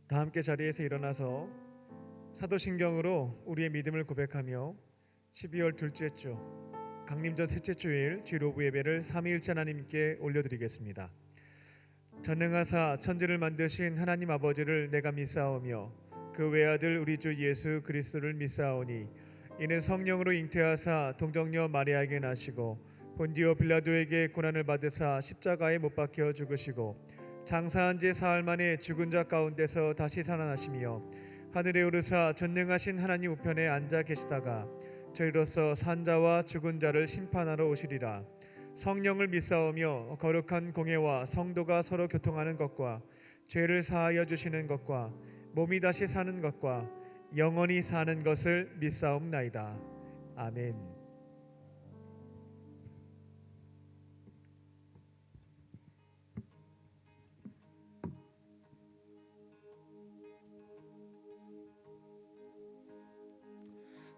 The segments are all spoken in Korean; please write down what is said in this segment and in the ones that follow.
다 함께 자리에서 일어나서 사도신경으로 우리의 믿음을 고백하며 12월 둘째 주 강림전 셋째 주일 주일오부 예배를 삼위일체 하나님께 올려드리겠습니다. 전능하사 천지를 만드신 하나님 아버지를 내가 믿사오며 그 외아들 우리 주 예수 그리스도를 믿사오니 이는 성령으로 잉태하사 동정녀 마리아에게 나시고 본디오 빌라도에게 고난을 받으사 십자가에 못 박혀 죽으시고 장사한 지 사흘 만에 죽은 자 가운데서 다시 살아나시며 하늘에 오르사 전능하신 하나님 우편에 앉아 계시다가 저희로서 산자와 죽은 자를 심판하러 오시리라. 성령을 믿사오며 거룩한 공예와 성도가 서로 교통하는 것과 죄를 사하여 주시는 것과 몸이 다시 사는 것과 영원히 사는 것을 믿사옵나이다. 아멘.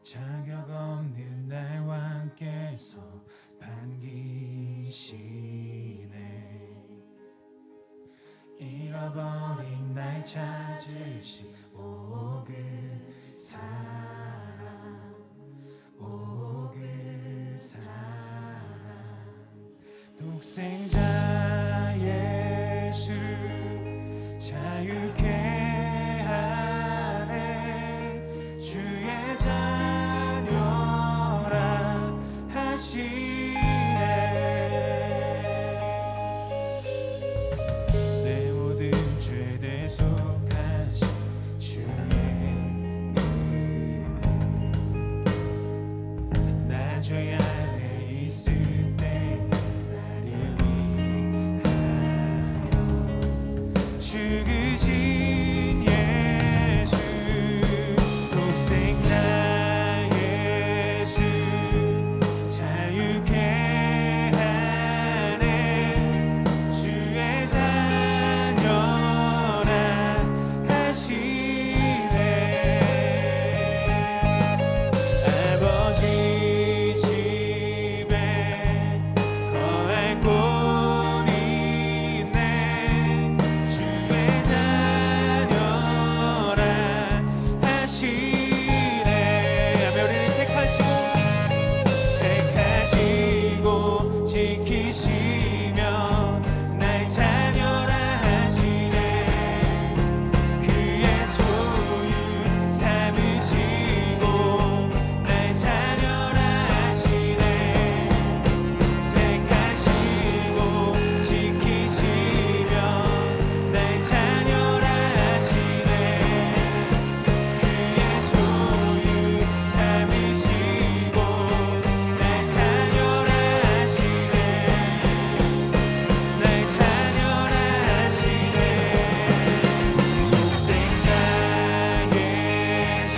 자격 없는 나와 함께서 반기시네. 잃어버린 날 찾으시 오 그 사랑, 오 그 사랑. 독생자 예수 자유케 하네. 주의 자녀라 하시네. 내 모든 죄 대속하신 주의 은혜. 나 죄 아래 있을 때 나를 위하여 죽으신 예수. 독생자 예수 자유케 하네. 주의 자녀라 하시네. 아버지 집에 거할 곳 있네. 주의 자녀라 하시네. 아멘. 우리를 택하시고 지키시며 날 자녀라 하시네. 그의 소유 삼으시고 날 자녀라 하시네. 택하시고 지키시며 날 자녀라 하시네. 그의 소유 삼으시고 날 자녀라 하시네. 날 자녀라 하시네. 독생자 예수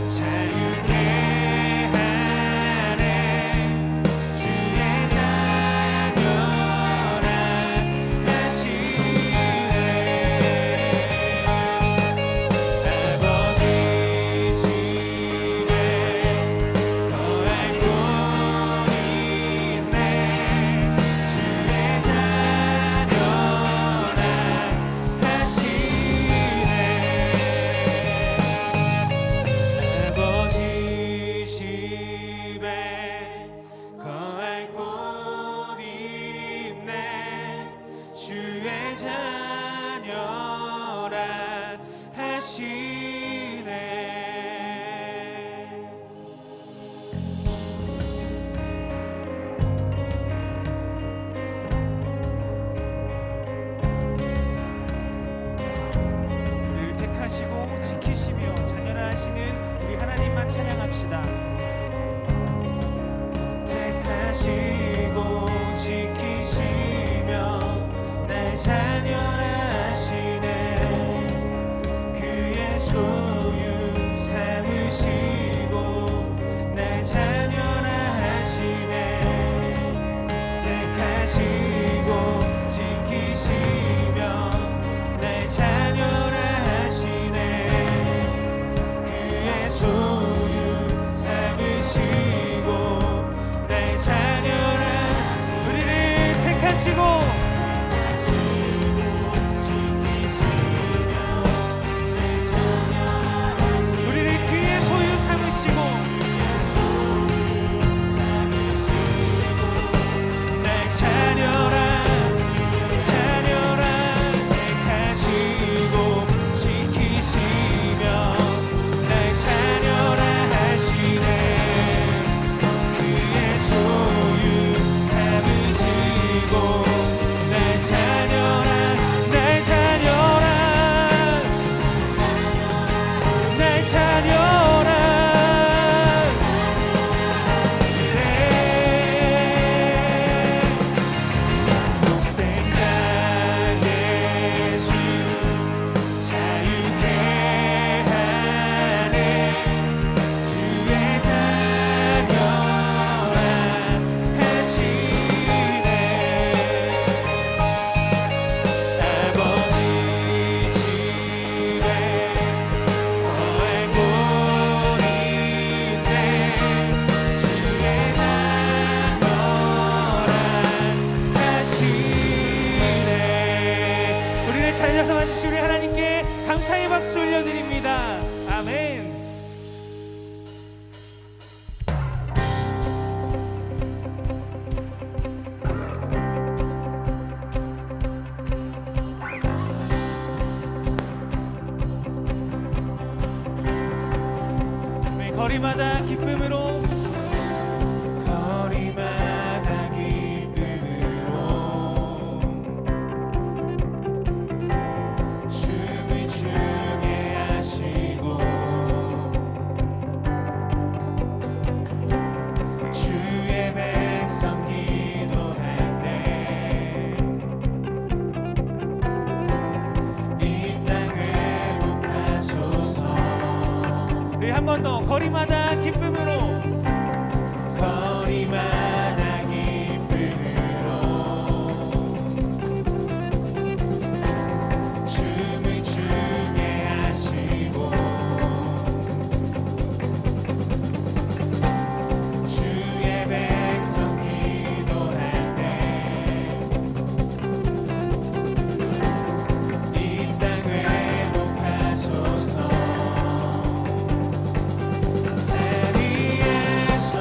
자유케 하네. 주의 자녀라 하시네. 아버지 집에 거할 곳 있네. 주의 자녀라 하시네. 아버지 집에 거할 곳 있네. 주의 자녀라 하시네. 우리를 택하시고 지키시며 자녀라 하시는 우리 하나님만 찬양합시다. 택하시고 지키시며 날 자녀라 하시네. 그의 소유 삼으시고 날 자녀라 하시네. 택하시고 지키시며 날 자녀라 하시네. 그의 소유 삼으시고 날 자녀라 살려서 와주신 우리 하나님께 감사의 박수 올려드립니다. 아멘. 거리마다 기쁨으로 거리마다 기쁨으로 춤을 추게 하시고 주의 백성 기도할 때 이 땅 회복하소서. 우리 한 번 더 거리마다 기쁨으로 거리마다 기쁨으로 춤을 추게 하시고 주의 백성 기도할 때 이 땅 회복하소서. 새 위에서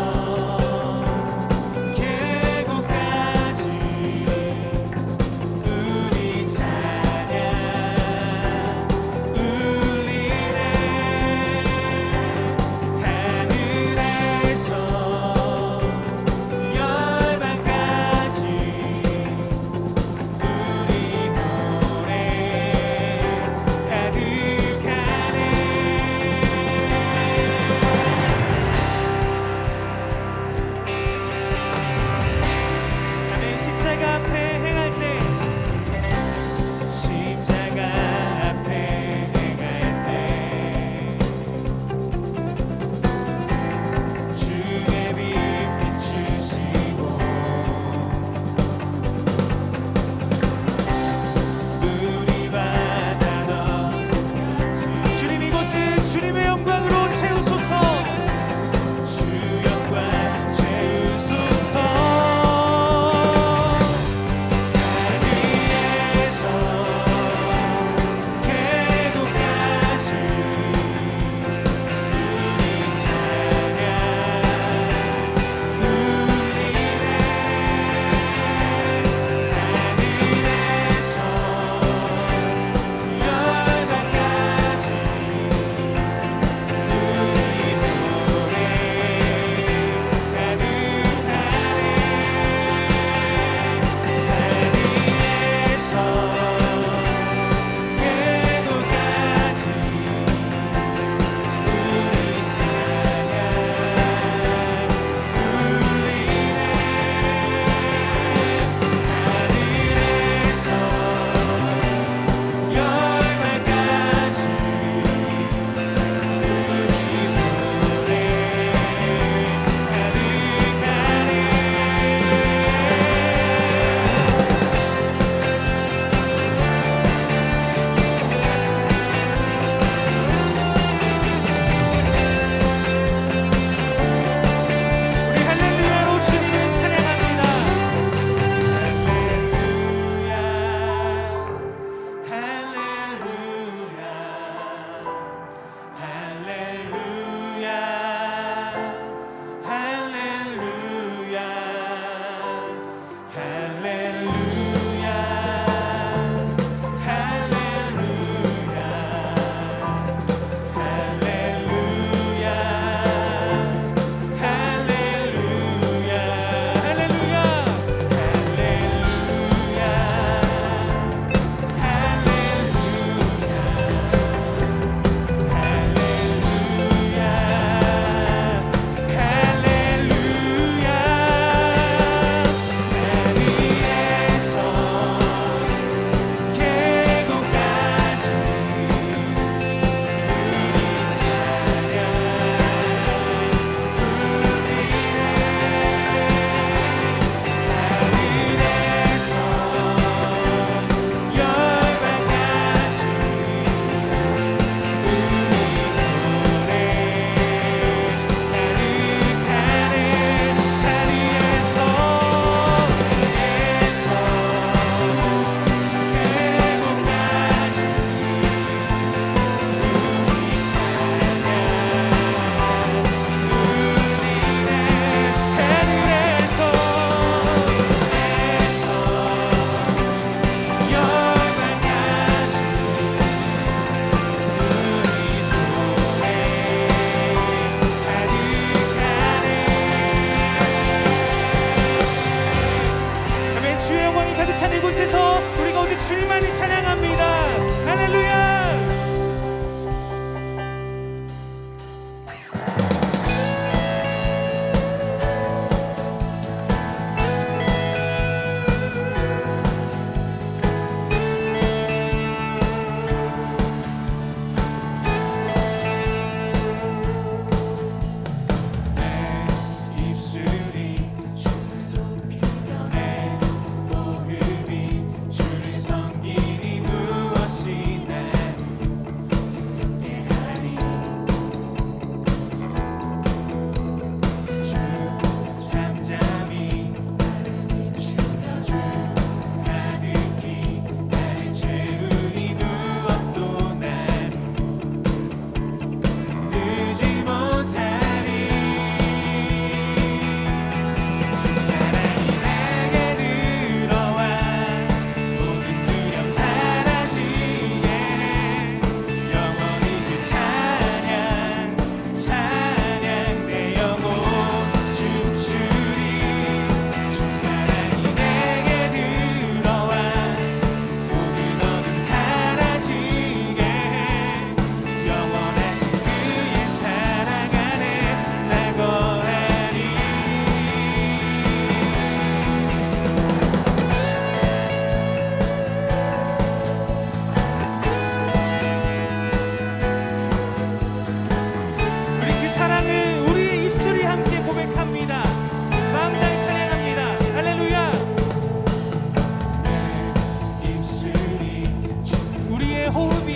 내 호흡이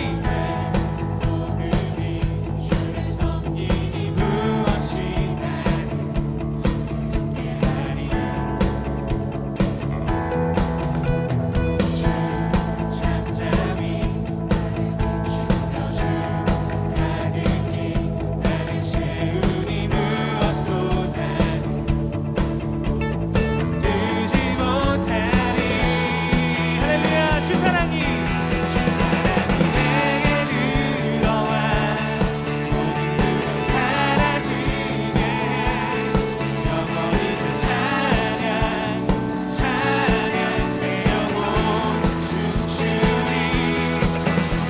주를 섬기니 무엇이 나를 두렵게 하리. 주 잠잠히 나를 주며 주 가득히 나를 채우니 무엇보다 뜨지 못하리. 할렐루야. 주 사랑이 내게 들어와 모든 두려움 사라지게 영원히 주 찬양 내 영혼 춤추리.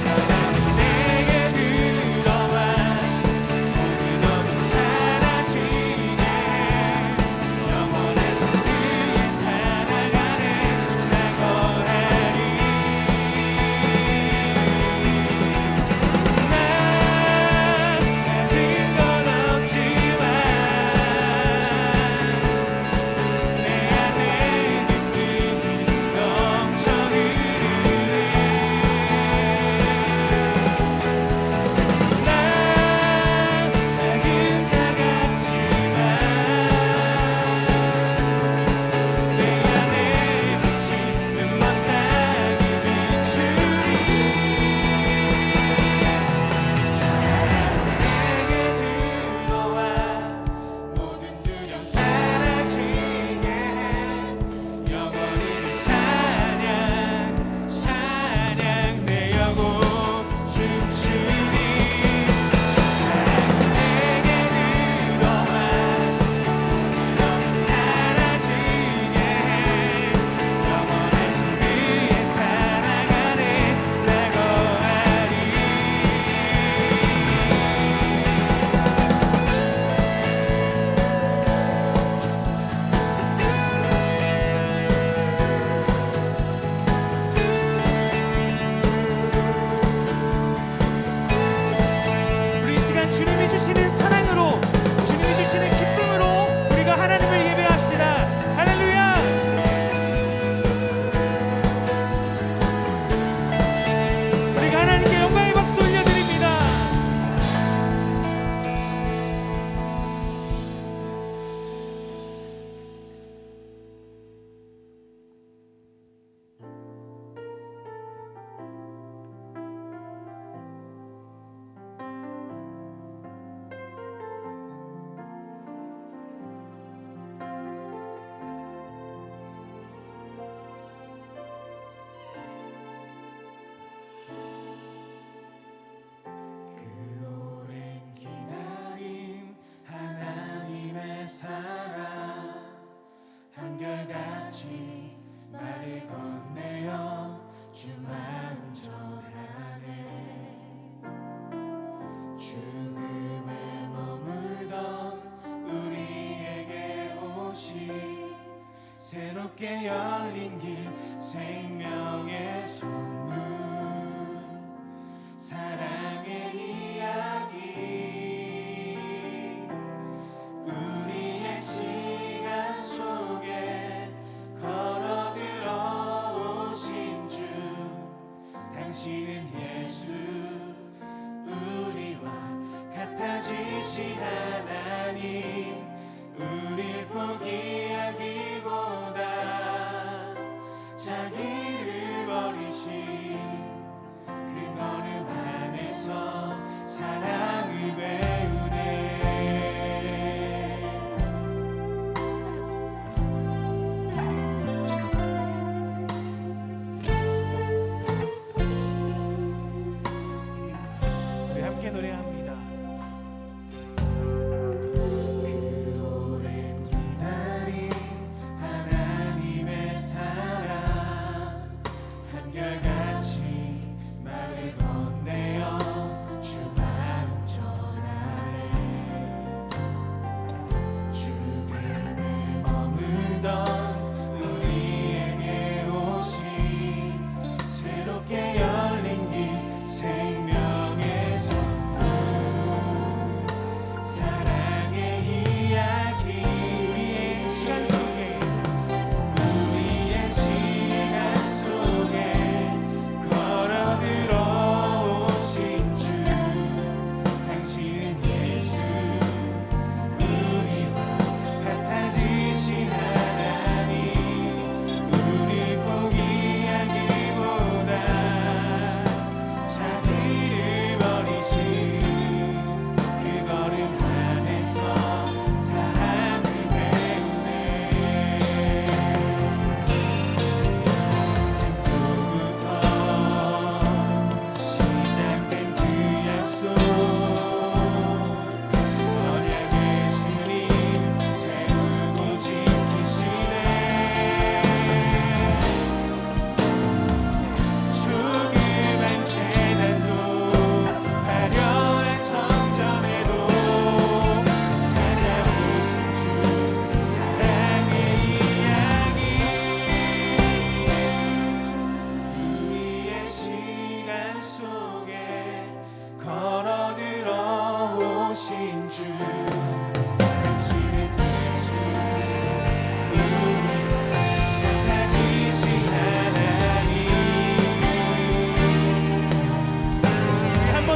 사랑이 내게 들어와 모든 어둠 사라지게 영원하신 그의 사랑 안에 나 거하리. 난 가진 건 없지만 내 안에 기쁨이 넘쳐흐르네. 난 작은 자 같지만 내 안에 빛이 눈먼다기 비추리. 내게 들어와 모든 두려움 사라지게 영원히 찬양 내 영혼 춤추리. 내게 들어와 모든 어둠 사라지게 영원하신 그의 사랑 안에 나 거하리. 우리 이 시간 주님이 주시는 사랑으로 주님이 주시는 기쁨으로 우리가 하나님을 예배합시다. 할렐루야. 우리가 하나님께 영광의 박수 올려드립니다. 그 오랜 기다림 하나님의 사랑 한결같이 말을 건네어 주 마음 전하네. 죽음에 머물던 우리에게 오신 새롭게 열린 길 생명의 선물 사랑의 이야기 우리의 시간 속에 걸어 들어오신 주 당신은 예수 우리와 같아지신 하나님 우릴 포기하기보다 자기를 버리신 그 걸음 안에서 사랑을 배우네. 우리 함께 노래합니다. 그 오랜 기다림 하나님의 사랑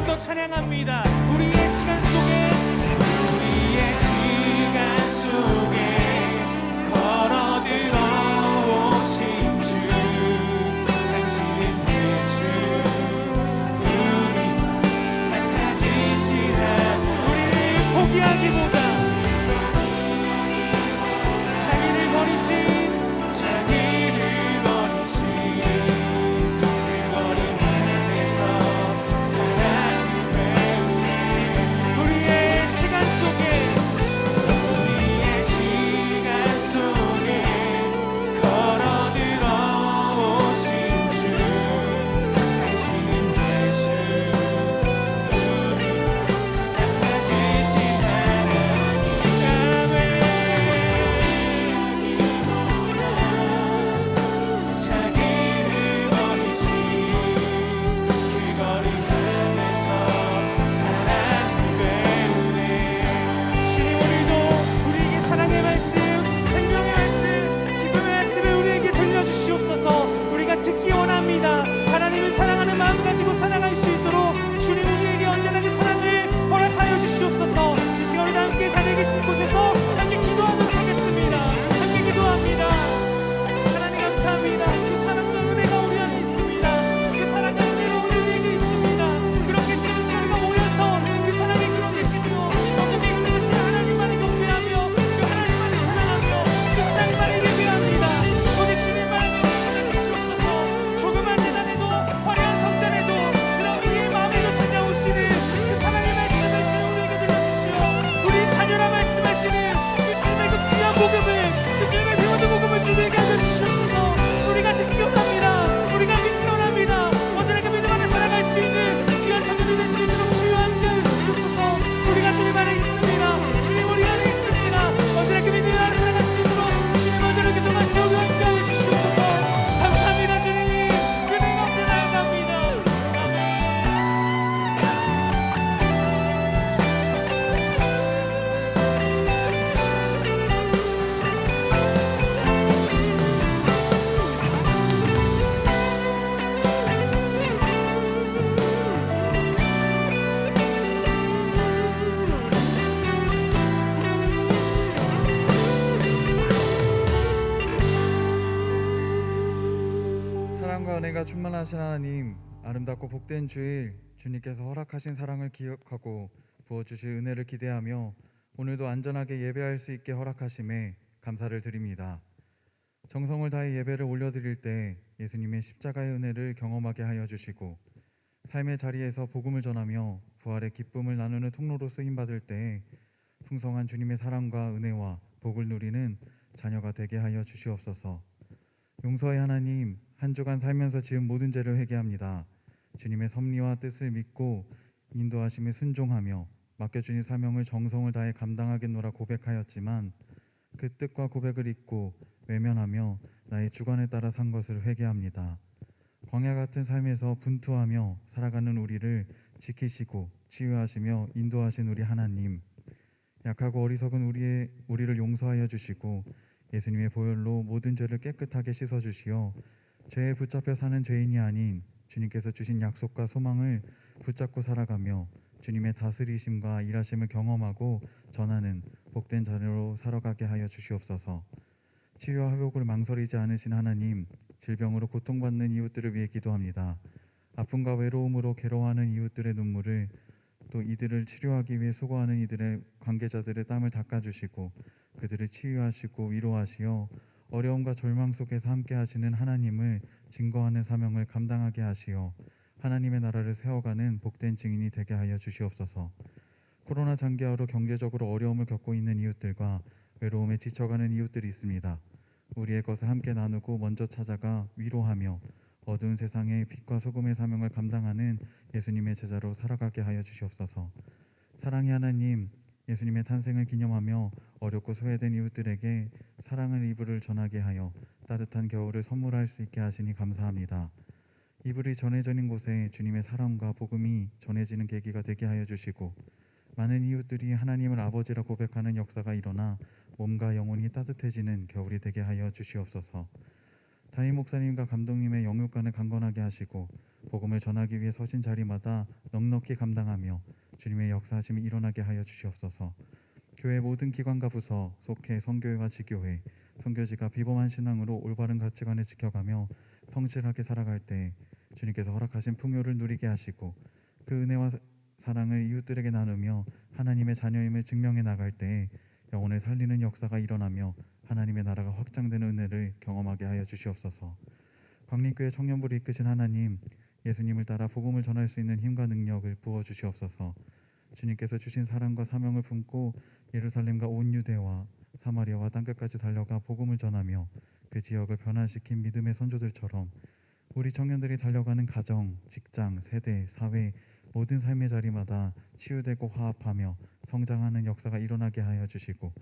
번 더 찬양합니다. 우리의 시간 속에 걸어 들어오신 주 당신은 예수 우리와 같아지시라. 우리를 포기하기보다 자기를 버리신 그 버림 안에서 사랑을 배우네. 우리의 시간 속에 걸어 들어오신 주 당신은 예수 우리와 같아지신 하나님. 자기를 버리신 그 거룩 안에서 사랑을 배우네. 주님, 오늘도 우리에게 사랑의 말씀, 생명의 말씀, 기쁨의 말씀을 우리에게 들려주시옵소서. 우리가 듣기 원합니다. 하나님을 사랑하는 마음 가지고 살아갈 수 있도록 주님, 우리에게 언제나 그 사랑을 허락하여 주시옵소서. 이 시간 우리 함께 자리에 계신 곳에서 함께 기도하도록 하겠습니다. 함께 기도합니다. 하나님 감사합니다. 그 사랑과 은혜가 우리 안에 있습니다. 그 사랑과 은혜가 우리에게 있습니다. 그렇게 지금 이 시간 우리가 모여서 그 사랑의 그런 계시며 어둠이 흘러가신 하나님만을 경배하며 그 하나님만을 사랑하며 그 하나님만을 예배합니다. 오늘 주님만을 찾아주시옵소서. 조그만 재단에도 화려한 성전에도 그런 우리의 마음에도 찾아오시는 그 사랑의 말씀을 우리에게 들려주시오. 우리 자녀라 말씀하시는 그 주님의 그 귀한 복음을, 그 주님의 배워준 복음을 주님에게 알려주시옵소서. 우리가 듣기 원합니다. 우리가 믿기 원합니다. 언제나 그 믿음 안에 살아갈 수 있는 귀한 자녀들이 될 수 있도록 주여 함께 하여 주시옵소서. 우리가 주님 안에 있습니다. 주님 우리 안에 있습니다. 언제나 그 믿음 안에 살아갈 수 있도록 주님 언제나 그 동안시오 함께 하여 주시옵소서. 감사합니다. 주님 은혜가 없는 나아갑니다. 사랑과 은혜가 충만하신 하나님, 아름답고 복된 주일, 주님께서 허락하신 사랑을 기억하고 부어주실 은혜를 기대하며 오늘도 안전하게 예배할 수 있게 허락하심에 감사를 드립니다. 정성을 다해 예배를 올려드릴 때 예수님의 십자가의 은혜를 경험하게 하여 주시고 삶의 자리에서 복음을 전하며 부활의 기쁨을 나누는 통로로 쓰임받을 때 풍성한 주님의 사랑과 은혜와 복을 누리는 자녀가 되게 하여 주시옵소서. 용서의 하나님, 한 주간 살면서 지은 모든 죄를 회개합니다. 주님의 섭리와 뜻을 믿고 인도하심에 순종하며 맡겨주신 사명을 정성을 다해 감당하겠노라 고백하였지만 그 뜻과 고백을 잊고 외면하며 나의 주관에 따라 산 것을 회개합니다. 광야 같은 삶에서 분투하며 살아가는 우리를 지키시고 치유하시며 인도하신 우리 하나님, 약하고 어리석은 우리를 용서하여 주시고 예수님의 보혈로 모든 죄를 깨끗하게 씻어주시어 죄에 붙잡혀 사는 죄인이 아닌 주님께서 주신 약속과 소망을 붙잡고 살아가며 주님의 다스리심과 일하심을 경험하고 전하는 복된 자녀로 살아가게 하여 주시옵소서. 치유와 회복을 망설이지 않으신 하나님, 질병으로 고통받는 이웃들을 위해 기도합니다. 아픔과 외로움으로 괴로워하는 이웃들의 눈물을, 또 이들을 치료하기 위해 수고하는 이들의 관계자들의 땀을 닦아주시고 그들을 치유하시고 위로하시어 어려움과 절망 속에서 함께 하시는 하나님을 증거하는 사명을 감당하게 하시어 하나님의 나라를 세워가는 복된 증인이 되게 하여 주시옵소서. 코로나 장기화로 경제적으로 어려움을 겪고 있는 이웃들과 외로움에 지쳐가는 이웃들이 있습니다. 우리의 것을 함께 나누고 먼저 찾아가 위로하며 어두운 세상의 빛과 소금의 사명을 감당하는 예수님의 제자로 살아가게 하여 주시옵소서. 사랑의 하나님, 예수님의 탄생을 기념하며 어렵고 소외된 이웃들에게 사랑의 이불을 전하게 하여 따뜻한 겨울을 선물할 수 있게 하시니 감사합니다. 이불이 전해지는 곳에 주님의 사랑과 복음이 전해지는 계기가 되게 하여 주시고 많은 이웃들이 하나님을 아버지라 고백하는 역사가 일어나 몸과 영혼이 따뜻해지는 겨울이 되게 하여 주시옵소서. 담임 목사님과 감독님의 영육간을 강건하게 하시고 복음을 전하기 위해 서신 자리마다 넉넉히 감당하며 주님의 역사하심이 일어나게 하여 주시옵소서. 교회 모든 기관과 부서, 속회, 선교회와 지교회, 선교지가 비범한 신앙으로 올바른 가치관을 지켜가며 성실하게 살아갈 때 주님께서 허락하신 풍요를 누리게 하시고 그 은혜와 사랑을 이웃들에게 나누며 하나님의 자녀임을 증명해 나갈 때 영혼을 살리는 역사가 일어나며 하나님의 나라가 확장되는 은혜를 경험하게 하여 주시옵소서. 광림교회 청년부를 이끄신 하나님, 예수님을 따라 복음을 전할 수 있는 힘과 능력을 부어 주시옵소서. 주님께서 주신 사랑과 사명을 품고 예루살렘과 온 유대와 사마리아와 땅끝까지 달려가 복음을 전하며 그 지역을 변화시킨 믿음의 선조들처럼 우리 청년들이 달려가는 가정, 직장, 세대, 사회 모든 삶의 자리마다 치유되고 화합하며 성장하는 역사가 일어나게 하여 주시고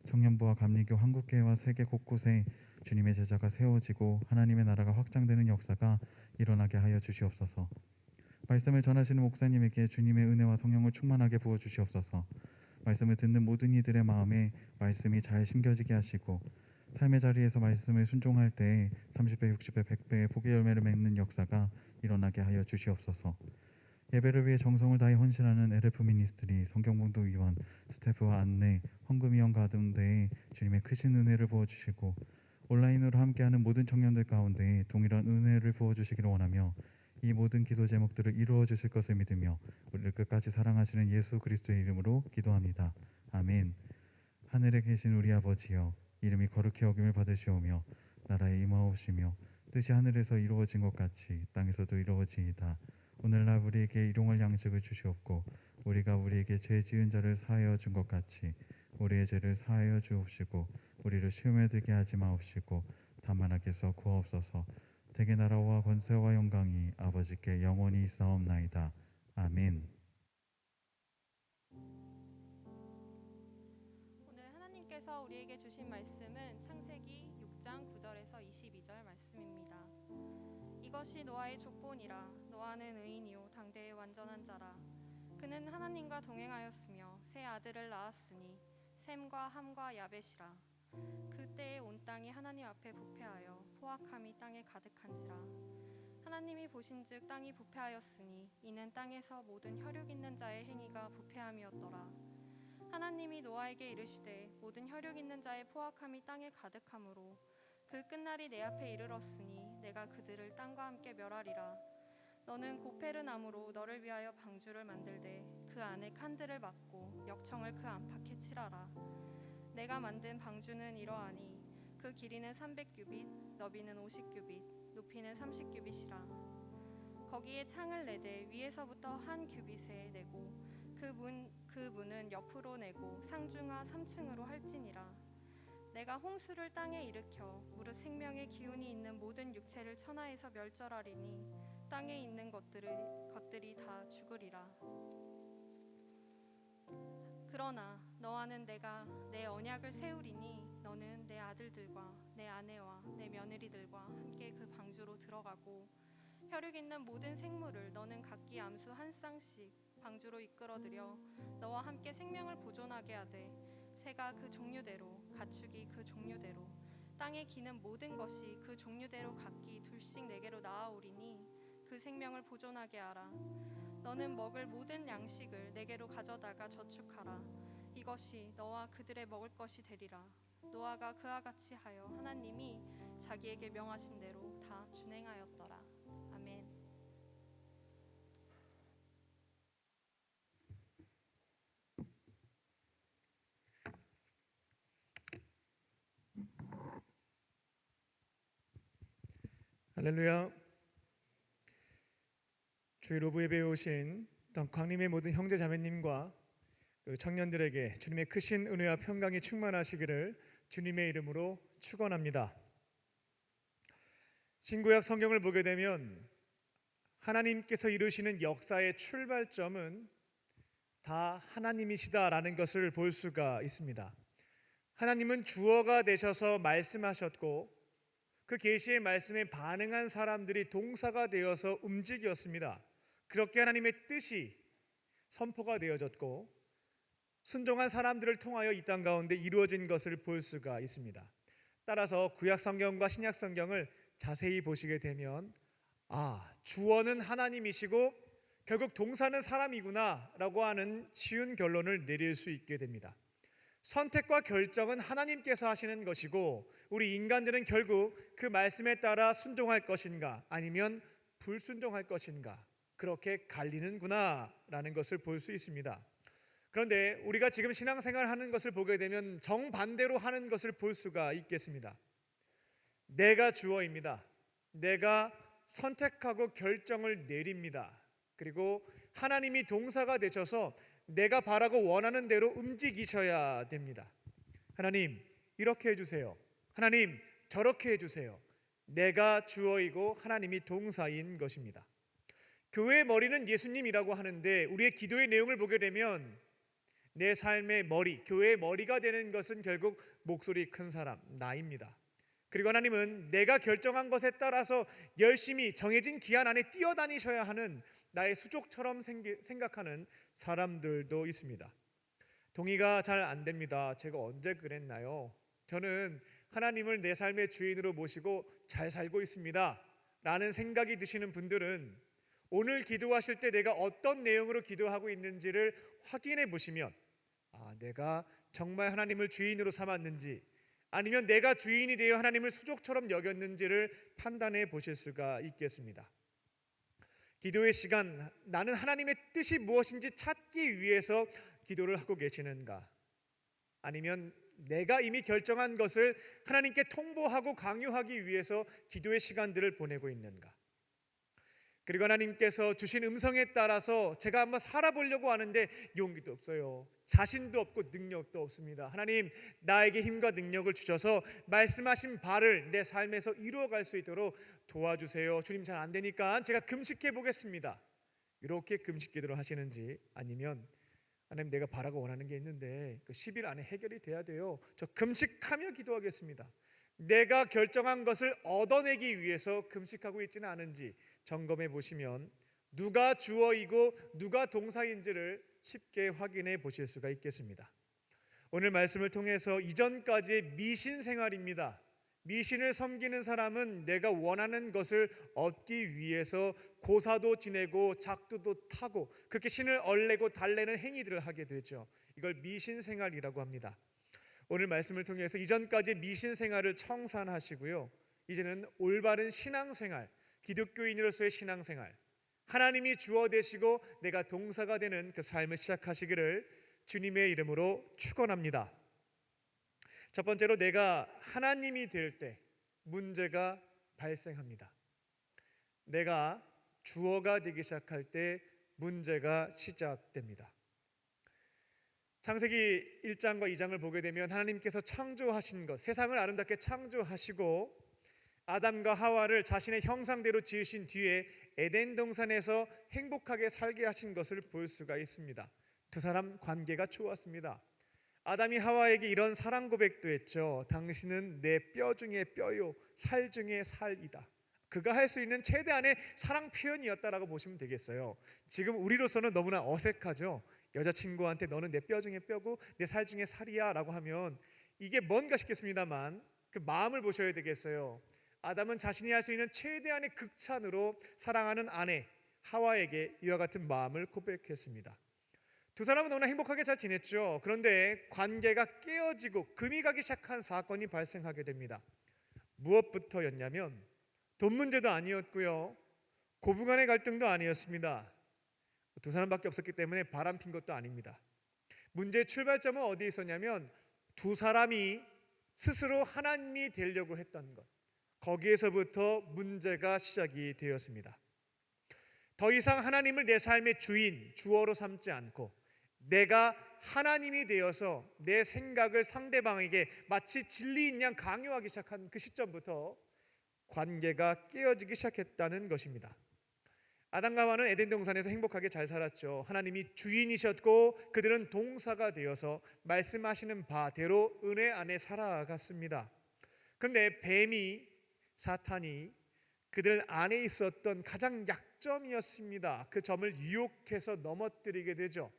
청년부와 감리교 한국교회와 세계 곳곳에 주님의 제자가 세워지고 하나님의 나라가 확장되는 역사가 일어나게 하여 주시옵소서. 말씀을 전하시는 목사님에게 주님의 은혜와 성령을 충만하게 부어 주시옵소서. 말씀을 듣는 모든 이들의 마음에 말씀이 잘 심겨지게 하시고 삶의 자리에서 말씀을 순종할 때 30배, 60배, 100배의 복의 열매를 맺는 역사가 일어나게 하여 주시옵소서. 예배를 위해 정성을 다해 헌신하는 LF 미니스트리, 성경봉독위원, 스태프와 안내, 헌금위원 가운데 주님의 크신 은혜를 부어주시고 온라인으로 함께하는 모든 청년들 가운데 동일한 은혜를 부어주시기를 원하며 이 모든 기도 제목들을 이루어 주실 것을 믿으며 우리를 끝까지 사랑하시는 예수 그리스도의 이름으로 기도합니다. 아멘. 하늘에 계신 우리 아버지여, 이름이 거룩히 여김을 받으시오며 나라에 임하옵시며 뜻이 하늘에서 이루어진 것 같이 땅에서도 이루어지이다. 오늘날 우리에게 일용할 양식을 주시옵고 우리가 우리에게 죄 지은 자를 사하여 준 것 같이 우리의 죄를 사하여 주옵시고 우리를 시험에 들게 하지 마옵시고 다만 악에서 구하옵소서. 대개 나라와 권세와 영광이 아버지께 영원히 있사옵나이다. 아멘. 오늘 하나님께서 우리에게 주신 말씀은 창세기 6장 9절에서 22절 말씀입니다. 이것이 노아의 족본이라. 노아는 의인이요 당대의 완전한 자라. 그는 하나님과 동행하였으며 세 아들을 낳았으니 셈과 함과 야벳이라. 그때에 온 땅이 하나님 앞에 부패하여 포악함이 땅에 가득한지라. 하나님이 보신즉 땅이 부패하였으니 이는 땅에서 모든 혈육 있는 자의 행위가 부패함이었더라. 하나님이 노아에게 이르시되 모든 혈육 있는 자의 포악함이 땅에 가득하므로 그 끝날이 내 앞에 이르렀으니 내가 그들을 땅과 함께 멸하리라. 너는 고페르나무로 너를 위하여 방주를 만들되 그 안에 칸들을 막고 역청을 그 안팎에 칠하라. 내가 만든 방주는 이러하니 그 길이는 300규빗, 너비는 50규빗, 높이는 30규빗이라. 거기에 창을 내되 위에서부터 한 규빗에 내고 그 문은 옆으로 내고 상중하 3층으로 할지니라. 내가 홍수를 땅에 일으켜 무릇 생명의 기운이 있는 모든 육체를 천하에서 멸절하리니 땅에 있는 것들이 다 죽으리라. 그러나 너와는 내가 내 언약을 세우리니 너는 내 아들들과 내 아내와 내 며느리들과 함께 그 방주로 들어가고 혈육 있는 모든 생물을 너는 각기 암수 한 쌍씩 방주로 이끌어들여 너와 함께 생명을 보존하게 하되 새가 그 종류대로 가축이 그 종류대로 땅에 기는 모든 것이 그 종류대로 각기 둘씩 내게로 나아오리니 그 생명을 보존하게 하라. 너는 먹을 모든 양식을 내게로 가져다가 저축하라. 이것이 너와 그들의 먹을 것이 되리라. 노아가 그와 같이 하여 하나님이 자기에게 명하신 대로 다 준행하였더라. 아멘. 할렐루야. 주일 오브 예배에 오신 광림의 모든 형제 자매님과 그 청년들에게 주님의 크신 은혜와 평강이 충만하시기를 주님의 이름으로 축원합니다. 신구약 성경을 보게 되면 하나님께서 이루시는 역사의 출발점은 다 하나님이시다라는 것을 볼 수가 있습니다. 하나님은 주어가 되셔서 말씀하셨고 그 계시의 말씀에 반응한 사람들이 동사가 되어서 움직였습니다. 그렇게 하나님의 뜻이 선포가 되어졌고 순종한 사람들을 통하여 이 땅 가운데 이루어진 것을 볼 수가 있습니다. 따라서 구약 성경과 신약 성경을 자세히 보시게 되면 주어는 하나님이시고 결국 동사는 사람이구나라고 하는 쉬운 결론을 내릴 수 있게 됩니다. 선택과 결정은 하나님께서 하시는 것이고 우리 인간들은 결국 그 말씀에 따라 순종할 것인가 아니면 불순종할 것인가 그렇게 갈리는구나라는 것을 볼 수 있습니다. 그런데 우리가 지금 신앙생활 하는 것을 보게 되면 정반대로 하는 것을 볼 수가 있겠습니다. 내가 주어입니다. 내가 선택하고 결정을 내립니다. 그리고 하나님이 동사가 되셔서 내가 바라고 원하는 대로 움직이셔야 됩니다. 하나님 이렇게 해주세요. 하나님 저렇게 해주세요. 내가 주어이고 하나님이 동사인 것입니다. 교회의 머리는 예수님이라고 하는데 우리의 기도의 내용을 보게 되면 내 삶의 머리, 교회의 머리가 되는 것은 결국 목소리 큰 사람, 나입니다. 그리고 하나님은 내가 결정한 것에 따라서 열심히 정해진 기한 안에 뛰어다니셔야 하는 나의 수족처럼 생각하는 사람들도 있습니다. 동의가 잘 안 됩니다. 제가 언제 그랬나요? 저는 하나님을 내 삶의 주인으로 모시고 잘 살고 있습니다 라는 생각이 드시는 분들은 오늘 기도하실 때 내가 어떤 내용으로 기도하고 있는지를 확인해 보시면 내가 정말 하나님을 주인으로 삼았는지 아니면 내가 주인이 되어 하나님을 수족처럼 여겼는지를 판단해 보실 수가 있겠습니다. 기도의 시간, 나는 하나님의 뜻이 무엇인지 찾기 위해서 기도를 하고 계시는가? 아니면 내가 이미 결정한 것을 하나님께 통보하고 강요하기 위해서 기도의 시간들을 보내고 있는가? 그리고 하나님께서 주신 음성에 따라서 제가 한번 살아보려고 하는데 용기도 없어요. 자신도 없고 능력도 없습니다. 하나님 나에게 힘과 능력을 주셔서 말씀하신 바를 내 삶에서 이루어갈 수 있도록 도와주세요. 주님 잘 안 되니까 제가 금식해 보겠습니다. 이렇게 금식 기도를 하시는지 아니면 하나님 내가 바라고 원하는 게 있는데 그 10일 안에 해결이 돼야 돼요. 저 금식하며 기도하겠습니다. 내가 결정한 것을 얻어내기 위해서 금식하고 있지는 않은지 점검해 보시면 누가 주어이고 누가 동사인지를 쉽게 확인해 보실 수가 있겠습니다. 오늘 말씀을 통해서 이전까지의 미신 생활입니다. 미신을 섬기는 사람은 내가 원하는 것을 얻기 위해서 고사도 지내고 작두도 타고 그렇게 신을 얼레고 달래는 행위들을 하게 되죠. 이걸 미신 생활이라고 합니다. 오늘 말씀을 통해서 이전까지 미신 생활을 청산하시고요. 이제는 올바른 신앙생활, 기독교인으로서의 신앙생활, 하나님이 주어 되시고 내가 동사가 되는 그 삶을 시작하시기를 주님의 이름으로 축원합니다. 첫 번째로 내가 하나님이 될 때 문제가 발생합니다. 내가 주어가 되기 시작할 때 문제가 시작됩니다. 창세기 1장과 2장을 보게 되면 하나님께서 창조하신 것, 세상을 아름답게 창조하시고 아담과 하와를 자신의 형상대로 지으신 뒤에 에덴 동산에서 행복하게 살게 하신 것을 볼 수가 있습니다. 두 사람 관계가 좋았습니다. 아담이 하와에게 이런 사랑 고백도 했죠. 당신은 내 뼈 중에 뼈요 살 중에 살이다. 그가 할 수 있는 최대한의 사랑 표현이었다라고 보시면 되겠어요. 지금 우리로서는 너무나 어색하죠. 여자친구한테 너는 내 뼈 중에 뼈고 내 살 중에 살이야 라고 하면 이게 뭔가 싶겠습니다만 그 마음을 보셔야 되겠어요. 아담은 자신이 할 수 있는 최대한의 극찬으로 사랑하는 아내 하와에게 이와 같은 마음을 고백했습니다. 두 사람은 너무나 행복하게 잘 지냈죠. 그런데 관계가 깨어지고 금이 가기 시작한 사건이 발생하게 됩니다. 무엇부터였냐면 돈 문제도 아니었고요, 고부간의 갈등도 아니었습니다. 두 사람밖에 없었기 때문에 바람핀 것도 아닙니다. 문제의 출발점은 어디에 있었냐면 두 사람이 스스로 하나님이 되려고 했던 것, 거기에서부터 문제가 시작이 되었습니다. 더 이상 하나님을 내 삶의 주인, 주어로 삼지 않고 내가 하나님이 되어서 내 생각을 상대방에게 마치 진리인 양 강요하기 시작한 그 시점부터 관계가 깨어지기 시작했다는 것입니다. 아담과 하와는 에덴 동산에서 행복하게 잘 살았죠. 하나님이 주인이셨고 그들은 동사가 되어서 말씀하시는 바대로 은혜 안에 살아갔습니다. 그런데 뱀이, 사탄이 그들 안에 있었던 가장 약점이었습니다. 그 점을 유혹해서 넘어뜨리게 되죠.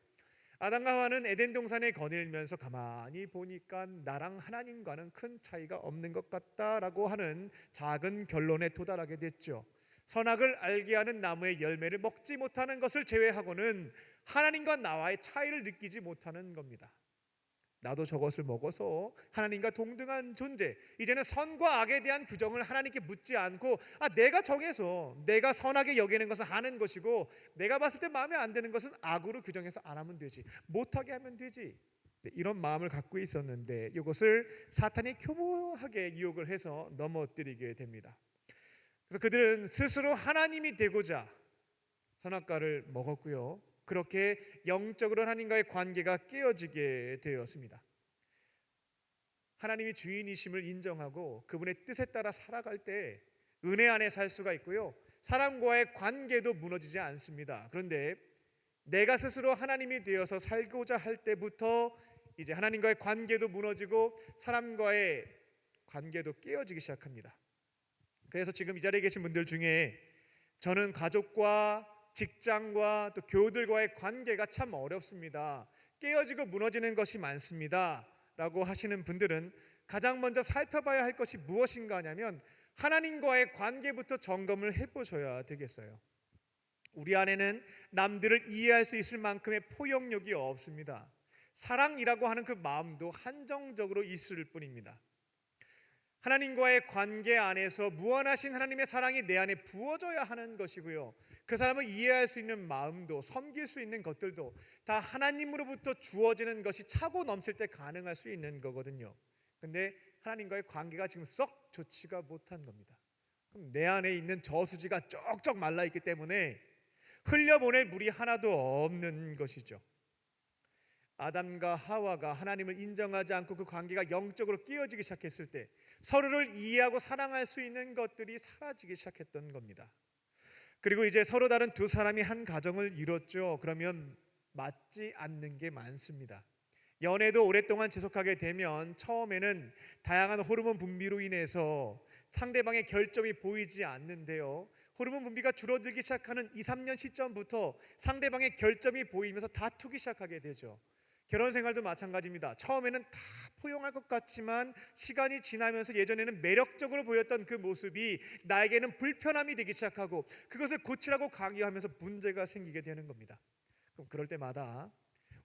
아담과 하와는 에덴 동산에 거닐면서 가만히 보니까 나랑 하나님과는 큰 차이가 없는 것 같다라고 하는 작은 결론에 도달하게 됐죠. 선악을 알게 하는 나무의 열매를 먹지 못하는 것을 제외하고는 하나님과 나와의 차이를 느끼지 못하는 겁니다. 나도 저것을 먹어서 하나님과 동등한 존재, 이제는 선과 악에 대한 규정을 하나님께 묻지 않고 내가 정해서 내가 선하게 여기는 것은 하는 것이고 내가 봤을 때 마음에 안 드는 것은 악으로 규정해서 안 하면 되지, 못하게 하면 되지, 이런 마음을 갖고 있었는데 이것을 사탄이 교묘하게 유혹을 해서 넘어뜨리게 됩니다. 그래서 그들은 스스로 하나님이 되고자 선악과를 먹었고요, 그렇게 영적으로 하나님과의 관계가 깨어지게 되었습니다. 하나님이 주인이심을 인정하고 그분의 뜻에 따라 살아갈 때 은혜 안에 살 수가 있고요, 사람과의 관계도 무너지지 않습니다. 그런데 내가 스스로 하나님이 되어서 살고자 할 때부터 이제 하나님과의 관계도 무너지고 사람과의 관계도 깨어지기 시작합니다. 그래서 지금 이 자리에 계신 분들 중에 저는 가족과 직장과 또 교우들과의 관계가 참 어렵습니다, 깨어지고 무너지는 것이 많습니다 라고 하시는 분들은 가장 먼저 살펴봐야 할 것이 무엇인가 하냐면 하나님과의 관계부터 점검을 해보셔야 되겠어요. 우리 안에는 남들을 이해할 수 있을 만큼의 포용력이 없습니다. 사랑이라고 하는 그 마음도 한정적으로 있을 뿐입니다. 하나님과의 관계 안에서 무한하신 하나님의 사랑이 내 안에 부어져야 하는 것이고요, 그 사람을 이해할 수 있는 마음도 섬길 수 있는 것들도 다 하나님으로부터 주어지는 것이 차고 넘칠 때 가능할 수 있는 거거든요. 근데 하나님과의 관계가 지금 썩 좋지가 못한 겁니다. 그럼 내 안에 있는 저수지가 쩍쩍 말라있기 때문에 흘려보낼 물이 하나도 없는 것이죠. 아담과 하와가 하나님을 인정하지 않고 그 관계가 영적으로 깨어지기 시작했을 때 서로를 이해하고 사랑할 수 있는 것들이 사라지기 시작했던 겁니다. 그리고 이제 서로 다른 두 사람이 한 가정을 이뤘죠. 그러면 맞지 않는 게 많습니다. 연애도 오랫동안 지속하게 되면 처음에는 다양한 호르몬 분비로 인해서 상대방의 결점이 보이지 않는데요, 호르몬 분비가 줄어들기 시작하는 2-3년 시점부터 상대방의 결점이 보이면서 다투기 시작하게 되죠. 결혼 생활도 마찬가지입니다. 처음에는 다 포용할 것 같지만 시간이 지나면서 예전에는 매력적으로 보였던 그 모습이 나에게는 불편함이 되기 시작하고 그것을 고치라고 강요하면서 문제가 생기게 되는 겁니다. 그럼 그럴 때마다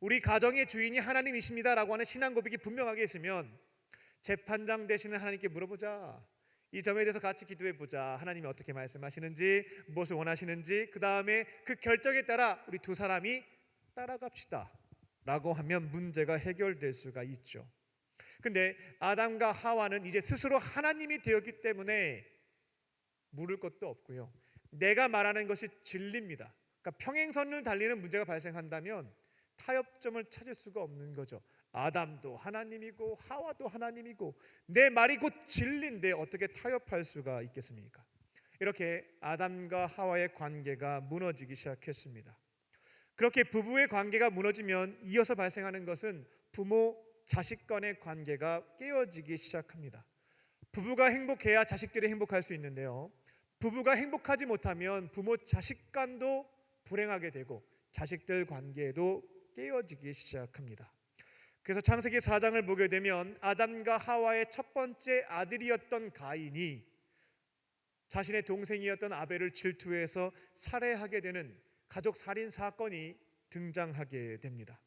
우리 가정의 주인이 하나님이십니다라고 하는 신앙 고백이 분명하게 있으면 재판장 되시는 하나님께 물어보자, 이 점에 대해서 같이 기도해보자, 하나님이 어떻게 말씀하시는지, 무엇을 원하시는지, 그 다음에 그 결정에 따라 우리 두 사람이 따라갑시다 라고 하면 문제가 해결될 수가 있죠. 근데 아담과 하와는 이제 스스로 하나님이 되었기 때문에 물을 것도 없고요, 내가 말하는 것이 진리입니다. 그러니까 평행선을 달리는 문제가 발생한다면 타협점을 찾을 수가 없는 거죠. 아담도 하나님이고 하와도 하나님이고 내 말이 곧 진리인데 어떻게 타협할 수가 있겠습니까? 이렇게 아담과 하와의 관계가 무너지기 시작했습니다. 그렇게 부부의 관계가 무너지면 이어서 발생하는 것은 부모 자식 간의 관계가 깨어지기 시작합니다. 부부가 행복해야 자식들이 행복할 수 있는데요, 부부가 행복하지 못하면 부모 자식 간도 불행하게 되고 자식들 관계도 깨어지기 시작합니다. 그래서 창세기 4장을 보게 되면 아담과 하와의 첫 번째 아들이었던 가인이 자신의 동생이었던 아벨을 질투해서 살해하게 되는 가족 살인 사건이 등장하게 됩니다.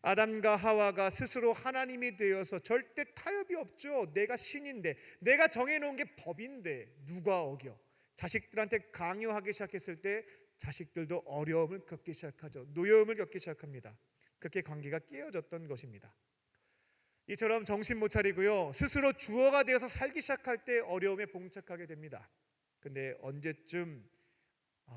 아담과 하와가 스스로 하나님이 되어서 절대 타협이 없죠. 내가 신인데, 내가 정해놓은 게 법인데 누가 어겨? 자식들한테 강요하기 시작했을 때 자식들도 어려움을 겪기 시작하죠. 노여움을 겪기 시작합니다. 그렇게 관계가 깨어졌던 것입니다. 이처럼 정신 못 차리고요, 스스로 주어가 되어서 살기 시작할 때 어려움에 봉착하게 됩니다. 근데 언제쯤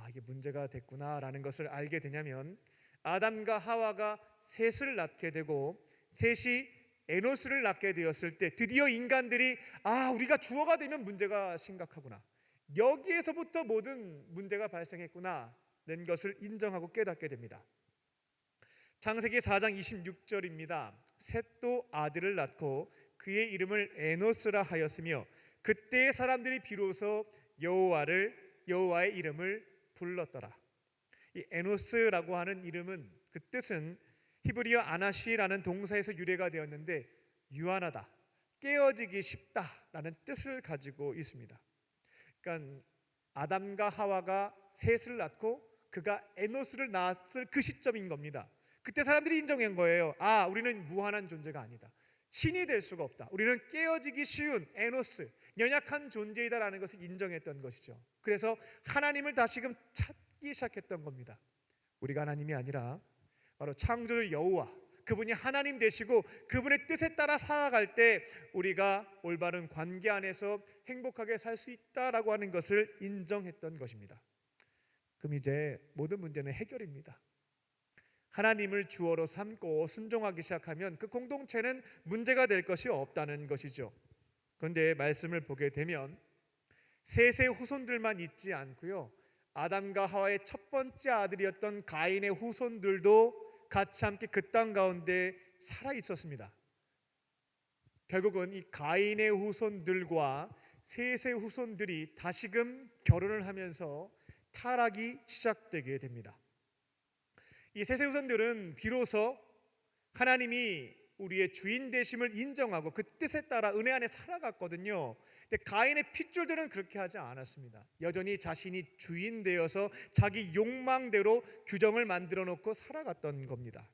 이게 문제가 됐구나라는 것을 알게 되냐면 아담과 하와가 셋을 낳게 되고 셋이 에노스를 낳게 되었을 때 드디어 인간들이 우리가 주어가 되면 문제가 심각하구나, 여기에서부터 모든 문제가 발생했구나는 것을 인정하고 깨닫게 됩니다. 창세기 4장 26절입니다. 셋도 아들을 낳고 그의 이름을 에노스라 하였으며 그때의 사람들이 비로소 여호와의 이름을 불렀더라. 이 에노스라고 하는 이름은 그 뜻은 히브리어 아나시라는 동사에서 유래가 되었는데 유한하다, 깨어지기 쉽다라는 뜻을 가지고 있습니다. 그러니까 아담과 하와가 셋을 낳고 그가 에노스를 낳았을 그 시점인 겁니다. 그때 사람들이 인정한 거예요. 아, 우리는 무한한 존재가 아니다. 신이 될 수가 없다. 우리는 깨어지기 쉬운 에노스, 연약한 존재이다라는 것을 인정했던 것이죠. 그래서 하나님을 다시금 찾기 시작했던 겁니다. 우리가 하나님이 아니라 바로 창조주 여호와, 그분이 하나님 되시고 그분의 뜻에 따라 살아갈 때 우리가 올바른 관계 안에서 행복하게 살 수 있다라고 하는 것을 인정했던 것입니다. 그럼 이제 모든 문제는 해결입니다. 하나님을 주어로 삼고 순종하기 시작하면 그 공동체는 문제가 될 것이 없다는 것이죠. 그런데 말씀을 보게 되면 셋의 후손들만 있지 않고요, 아담과 하와의 첫 번째 아들이었던 가인의 후손들도 같이 함께 그 땅 가운데 살아 있었습니다. 결국은 이 가인의 후손들과 셋의 후손들이 다시금 결혼을 하면서 타락이 시작되게 됩니다. 이 셋의 후손들은 비로소 하나님이 우리의 주인 되심을 인정하고 그 뜻에 따라 은혜 안에 살아갔거든요. 근데 가인의 핏줄들은 그렇게 하지 않았습니다. 여전히 자신이 주인 되어서 자기 욕망대로 규정을 만들어 놓고 살아갔던 겁니다.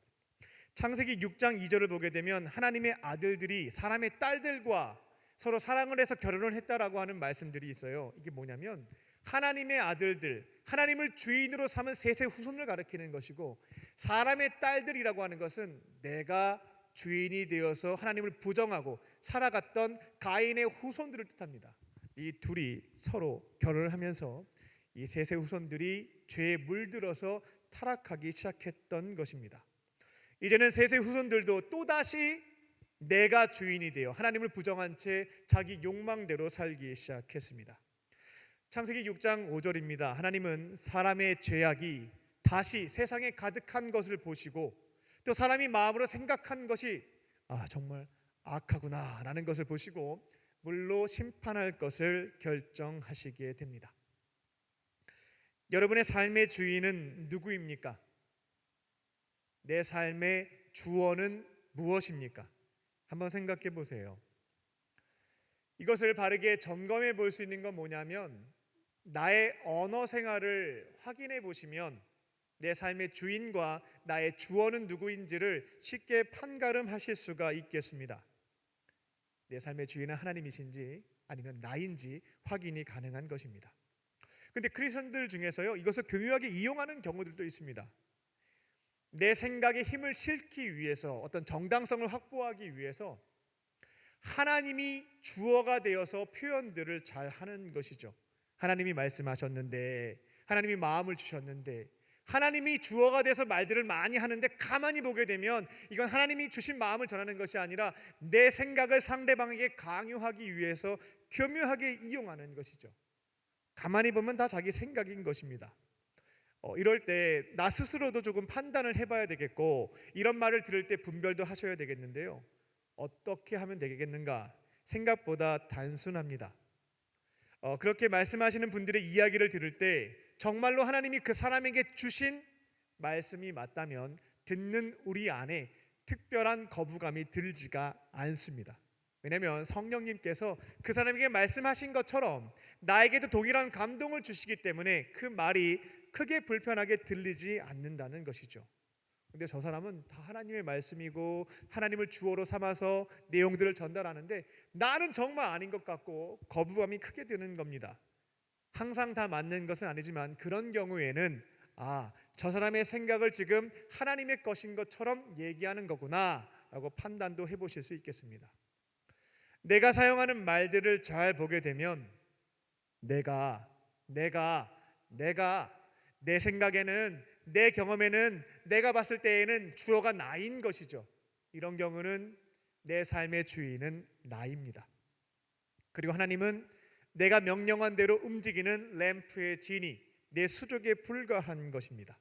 창세기 6장 2절을 보게 되면 하나님의 아들들이 사람의 딸들과 서로 사랑을 해서 결혼을 했다라고 하는 말씀들이 있어요. 이게 뭐냐면 하나님의 아들들, 하나님을 주인으로 삼은 셋의 후손을 가리키는 것이고, 사람의 딸들이라고 하는 것은 내가 주인이 되어서 하나님을 부정하고 살아갔던 가인의 후손들을 뜻합니다. 이 둘이 서로 결혼을 하면서 이 셋의 후손들이 죄에 물들어서 타락하기 시작했던 것입니다. 이제는 셋의 후손들도 또다시 내가 주인이 되어 하나님을 부정한 채 자기 욕망대로 살기 시작했습니다. 창세기 6장 5절입니다. 하나님은 사람의 죄악이 다시 세상에 가득한 것을 보시고 또 사람이 마음으로 생각한 것이 정말 악하구나 라는 것을 보시고 물로 심판할 것을 결정하시게 됩니다. 여러분의 삶의 주인은 누구입니까? 내 삶의 주어는 무엇입니까? 한번 생각해 보세요. 이것을 바르게 점검해 볼 수 있는 건 뭐냐면, 나의 언어 생활을 확인해 보시면 내 삶의 주인과 나의 주어는 누구인지를 쉽게 판가름하실 수가 있겠습니다. 내 삶의 주인은 하나님이신지 아니면 나인지 확인이 가능한 것입니다. 그런데 크리스천들 중에서요, 이것을 교묘하게 이용하는 경우들도 있습니다. 내 생각에 힘을 실기 위해서, 어떤 정당성을 확보하기 위해서 하나님이 주어가 되어서 표현들을 잘 하는 것이죠. 하나님이 말씀하셨는데, 하나님이 마음을 주셨는데, 하나님이 주어가 돼서 말들을 많이 하는데 가만히 보게 되면 이건 하나님이 주신 마음을 전하는 것이 아니라 내 생각을 상대방에게 강요하기 위해서 교묘하게 이용하는 것이죠. 가만히 보면 다 자기 생각인 것입니다. 이럴 때 나 스스로도 조금 판단을 해봐야 되겠고, 이런 말을 들을 때 분별도 하셔야 되겠는데요, 어떻게 하면 되겠는가? 생각보다 단순합니다. 그렇게 말씀하시는 분들의 이야기를 들을 때 정말로 하나님이 그 사람에게 주신 말씀이 맞다면 듣는 우리 안에 특별한 거부감이 들지가 않습니다. 왜냐하면 성령님께서 그 사람에게 말씀하신 것처럼 나에게도 동일한 감동을 주시기 때문에 그 말이 크게 불편하게 들리지 않는다는 것이죠. 근데 저 사람은 다 하나님의 말씀이고 하나님을 주어로 삼아서 내용들을 전달하는데 나는 정말 아닌 것 같고 거부감이 크게 드는 겁니다. 항상 다 맞는 것은 아니지만 그런 경우에는 저 사람의 생각을 지금 하나님의 것인 것처럼 얘기하는 거구나 라고 판단도 해보실 수 있겠습니다. 내가 사용하는 말들을 잘 보게 되면 내가 내 생각에는, 내 경험에는, 내가 봤을 때에는 주어가 나인 것이죠. 이런 경우는 내 삶의 주인은 나입니다. 그리고 하나님은 내가 명령한 대로 움직이는 램프의 진이 내 수족에 불과한 것입니다.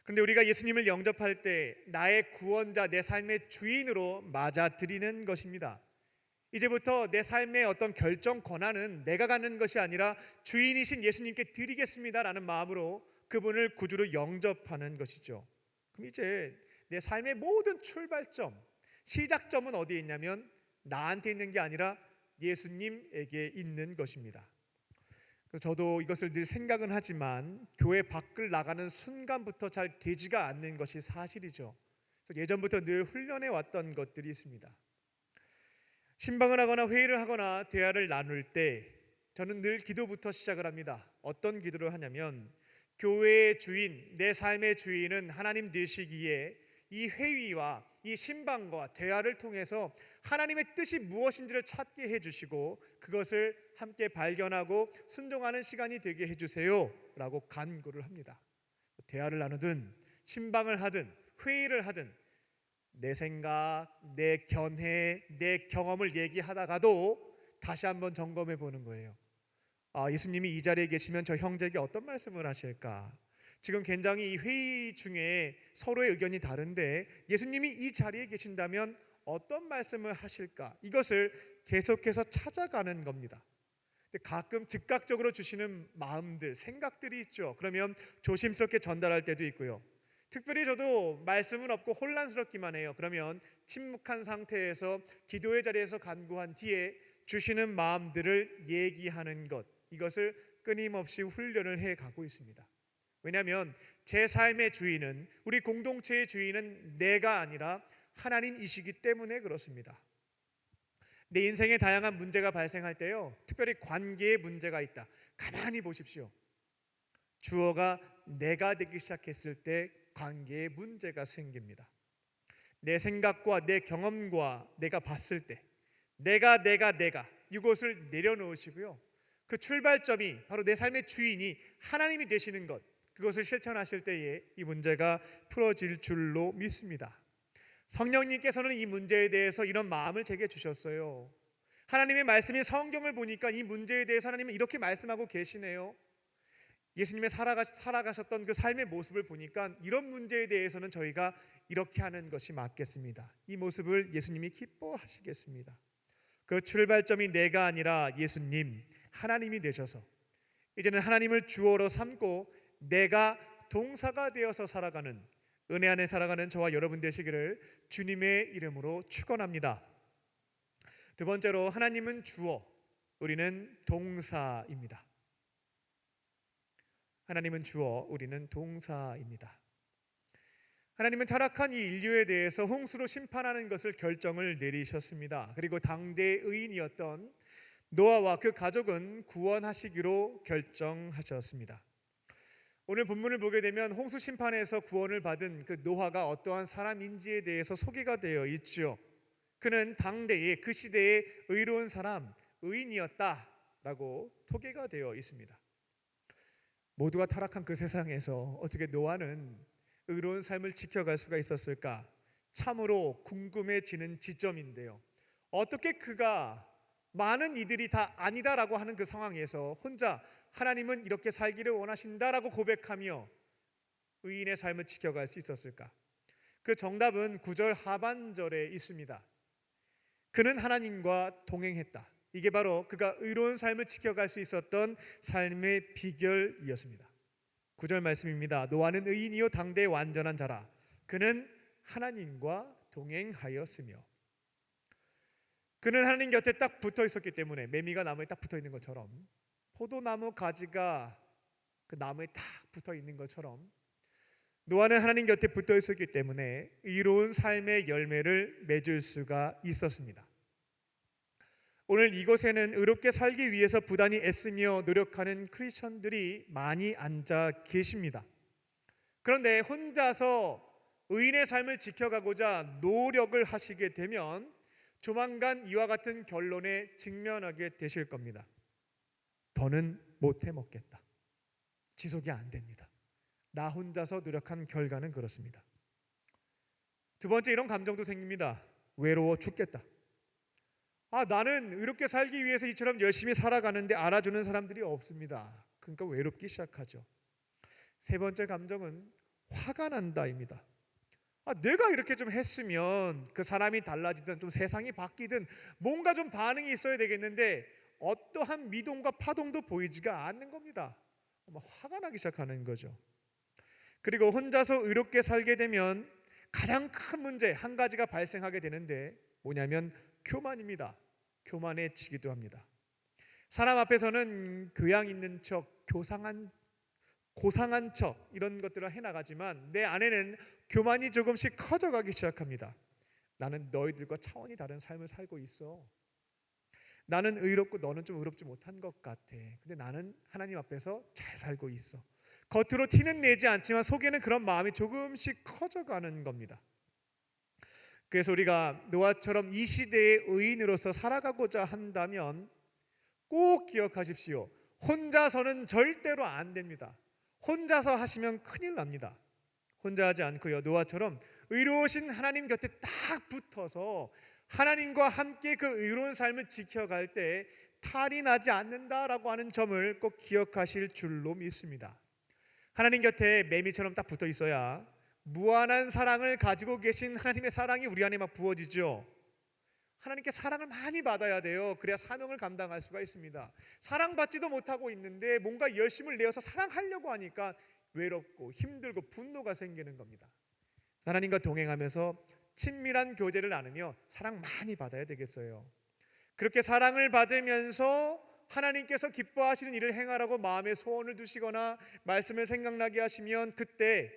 그런데 우리가 예수님을 영접할 때 나의 구원자, 내 삶의 주인으로 맞아들이는 것입니다. 이제부터 내 삶의 어떤 결정 권한은 내가 갖는 것이 아니라 주인이신 예수님께 드리겠습니다라는 마음으로 그분을 구주로 영접하는 것이죠. 그럼 이제 내 삶의 모든 출발점, 시작점은 어디에 있냐면 나한테 있는 게 아니라 예수님에게 있는 것입니다. 그래서 저도 이것을 늘 생각은 하지만 교회 밖을 나가는 순간부터 잘 되지가 않는 것이 사실이죠. 그래서 예전부터 늘 훈련해 왔던 것들이 있습니다. 신방을 하거나 회의를 하거나 대화를 나눌 때 저는 늘 기도부터 시작을 합니다. 어떤 기도를 하냐면, 교회의 주인, 내 삶의 주인은 하나님 되시기에 이 회의와 이 신방과 대화를 통해서 하나님의 뜻이 무엇인지를 찾게 해주시고 그것을 함께 발견하고 순종하는 시간이 되게 해주세요 라고 간구를 합니다. 대화를 나누든 신방을 하든 회의를 하든 내 생각, 내 견해, 내 경험을 얘기하다가도 다시 한번 점검해 보는 거예요. 예수님이 이 자리에 계시면 저 형제에게 어떤 말씀을 하실까? 지금 굉장히 이 회의 중에 서로의 의견이 다른데 예수님이 이 자리에 계신다면 어떤 말씀을 하실까? 이것을 계속해서 찾아가는 겁니다. 근데 가끔 즉각적으로 주시는 마음들, 생각들이 있죠. 그러면 조심스럽게 전달할 때도 있고요. 특별히 저도 말씀은 없고 혼란스럽기만 해요. 그러면 침묵한 상태에서 기도의 자리에서 간구한 뒤에 주시는 마음들을 얘기하는 것, 이것을 끊임없이 훈련을 해가고 있습니다. 왜냐하면 제 삶의 주인은, 우리 공동체의 주인은 내가 아니라 하나님이시기 때문에 그렇습니다. 내 인생에 다양한 문제가 발생할 때요, 특별히 관계의 문제가 있다. 가만히 보십시오. 주어가 내가 되기 시작했을 때 관계에 문제가 생깁니다. 내 생각과 내 경험과 내가 봤을 때 내가 이것을 내려놓으시고요, 그 출발점이 바로 내 삶의 주인이 하나님이 되시는 것, 그것을 실천하실 때에 이 문제가 풀어질 줄로 믿습니다. 성령님께서는 이 문제에 대해서 이런 마음을 제게 주셨어요. 하나님의 말씀이 성경을 보니까 이 문제에 대해서 하나님은 이렇게 말씀하고 계시네요. 예수님의 살아가셨던 그 삶의 모습을 보니까 이런 문제에 대해서는 저희가 이렇게 하는 것이 맞겠습니다. 이 모습을 예수님이 기뻐하시겠습니다. 그 출발점이 내가 아니라 예수님, 하나님이 되셔서 이제는 하나님을 주어로 삼고 내가 동사가 되어서 살아가는, 은혜 안에 살아가는 저와 여러분 되시기를 주님의 이름으로 축원합니다. 두 번째로, 하나님은 주어, 우리는 동사입니다. 하나님은 주어, 우리는 동사입니다. 하나님은 타락한 이 인류에 대해서 홍수로 심판하는 것을 결정을 내리셨습니다. 그리고 당대의 의인이었던 노아와 그 가족은 구원하시기로 결정하셨습니다. 오늘 본문을 보게 되면 홍수 심판에서 구원을 받은 그 노아가 어떠한 사람인지에 대해서 소개가 되어 있죠. 그는 당대의, 그 시대의 의로운 사람, 의인이었다라고 소개가 되어 있습니다. 모두가 타락한 그 세상에서 어떻게 노아는 의로운 삶을 지켜갈 수가 있었을까? 참으로 궁금해지는 지점인데요, 어떻게 그가 많은 이들이 다 아니다라고 하는 그 상황에서 혼자 하나님은 이렇게 살기를 원하신다라고 고백하며 의인의 삶을 지켜갈 수 있었을까? 그 정답은 9절 하반절에 있습니다. 그는 하나님과 동행했다. 이게 바로 그가 의로운 삶을 지켜갈 수 있었던 삶의 비결이었습니다. 9절 말씀입니다. 노아는 의인이요 당대의 완전한 자라. 그는 하나님과 동행하였으며. 그는 하나님 곁에 딱 붙어 있었기 때문에, 매미가 나무에 딱 붙어 있는 것처럼, 포도나무 가지가 그 나무에 딱 붙어 있는 것처럼 노아는 하나님 곁에 붙어 있었기 때문에 의로운 삶의 열매를 맺을 수가 있었습니다. 오늘 이곳에는 의롭게 살기 위해서 부단히 애쓰며 노력하는 크리스천들이 많이 앉아 계십니다. 그런데 혼자서 의인의 삶을 지켜가고자 노력을 하시게 되면 조만간 이와 같은 결론에 직면하게 되실 겁니다. 더는 못해 먹겠다. 지속이 안 됩니다. 나 혼자서 노력한 결과는 그렇습니다. 두 번째, 이런 감정도 생깁니다. 외로워 죽겠다. 나는 의롭게 살기 위해서 이처럼 열심히 살아가는데 알아주는 사람들이 없습니다. 그러니까 외롭기 시작하죠. 세 번째 감정은 화가 난다입니다. 내가 이렇게 좀 했으면 그 사람이 달라지든 좀 세상이 바뀌든 뭔가 좀 반응이 있어야 되겠는데 어떠한 미동과 파동도 보이지가 않는 겁니다. 화가 나기 시작하는 거죠. 그리고 혼자서 의롭게 살게 되면 가장 큰 문제 한 가지가 발생하게 되는데 뭐냐면 교만입니다. 교만해지기도 합니다. 사람 앞에서는 교양 있는 척, 고상한 척 이런 것들을 해나가지만 내 안에는 교만이 조금씩 커져가기 시작합니다. 나는 너희들과 차원이 다른 삶을 살고 있어. 나는 의롭고 너는 좀 의롭지 못한 것 같아. 근데 나는 하나님 앞에서 잘 살고 있어. 겉으로 티는 내지 않지만 속에는 그런 마음이 조금씩 커져가는 겁니다. 그래서 우리가 노아처럼 이 시대의 의인으로서 살아가고자 한다면 꼭 기억하십시오. 혼자서는 절대로 안 됩니다. 혼자서 하시면 큰일 납니다. 혼자 하지 않고요, 노아처럼 의로우신 하나님 곁에 딱 붙어서 하나님과 함께 그 의로운 삶을 지켜갈 때 탈이 나지 않는다라고 하는 점을 꼭 기억하실 줄로 믿습니다. 하나님 곁에 매미처럼 딱 붙어 있어야 무한한 사랑을 가지고 계신 하나님의 사랑이 우리 안에 막 부어지죠. 하나님께 사랑을 많이 받아야 돼요. 그래야 사명을 감당할 수가 있습니다. 사랑받지도 못하고 있는데 뭔가 열심을 내어서 사랑하려고 하니까 외롭고 힘들고 분노가 생기는 겁니다. 하나님과 동행하면서 친밀한 교제를 나누며 사랑 많이 받아야 되겠어요. 그렇게 사랑을 받으면서 하나님께서 기뻐하시는 일을 행하라고 마음에 소원을 두시거나 말씀을 생각나게 하시면 그때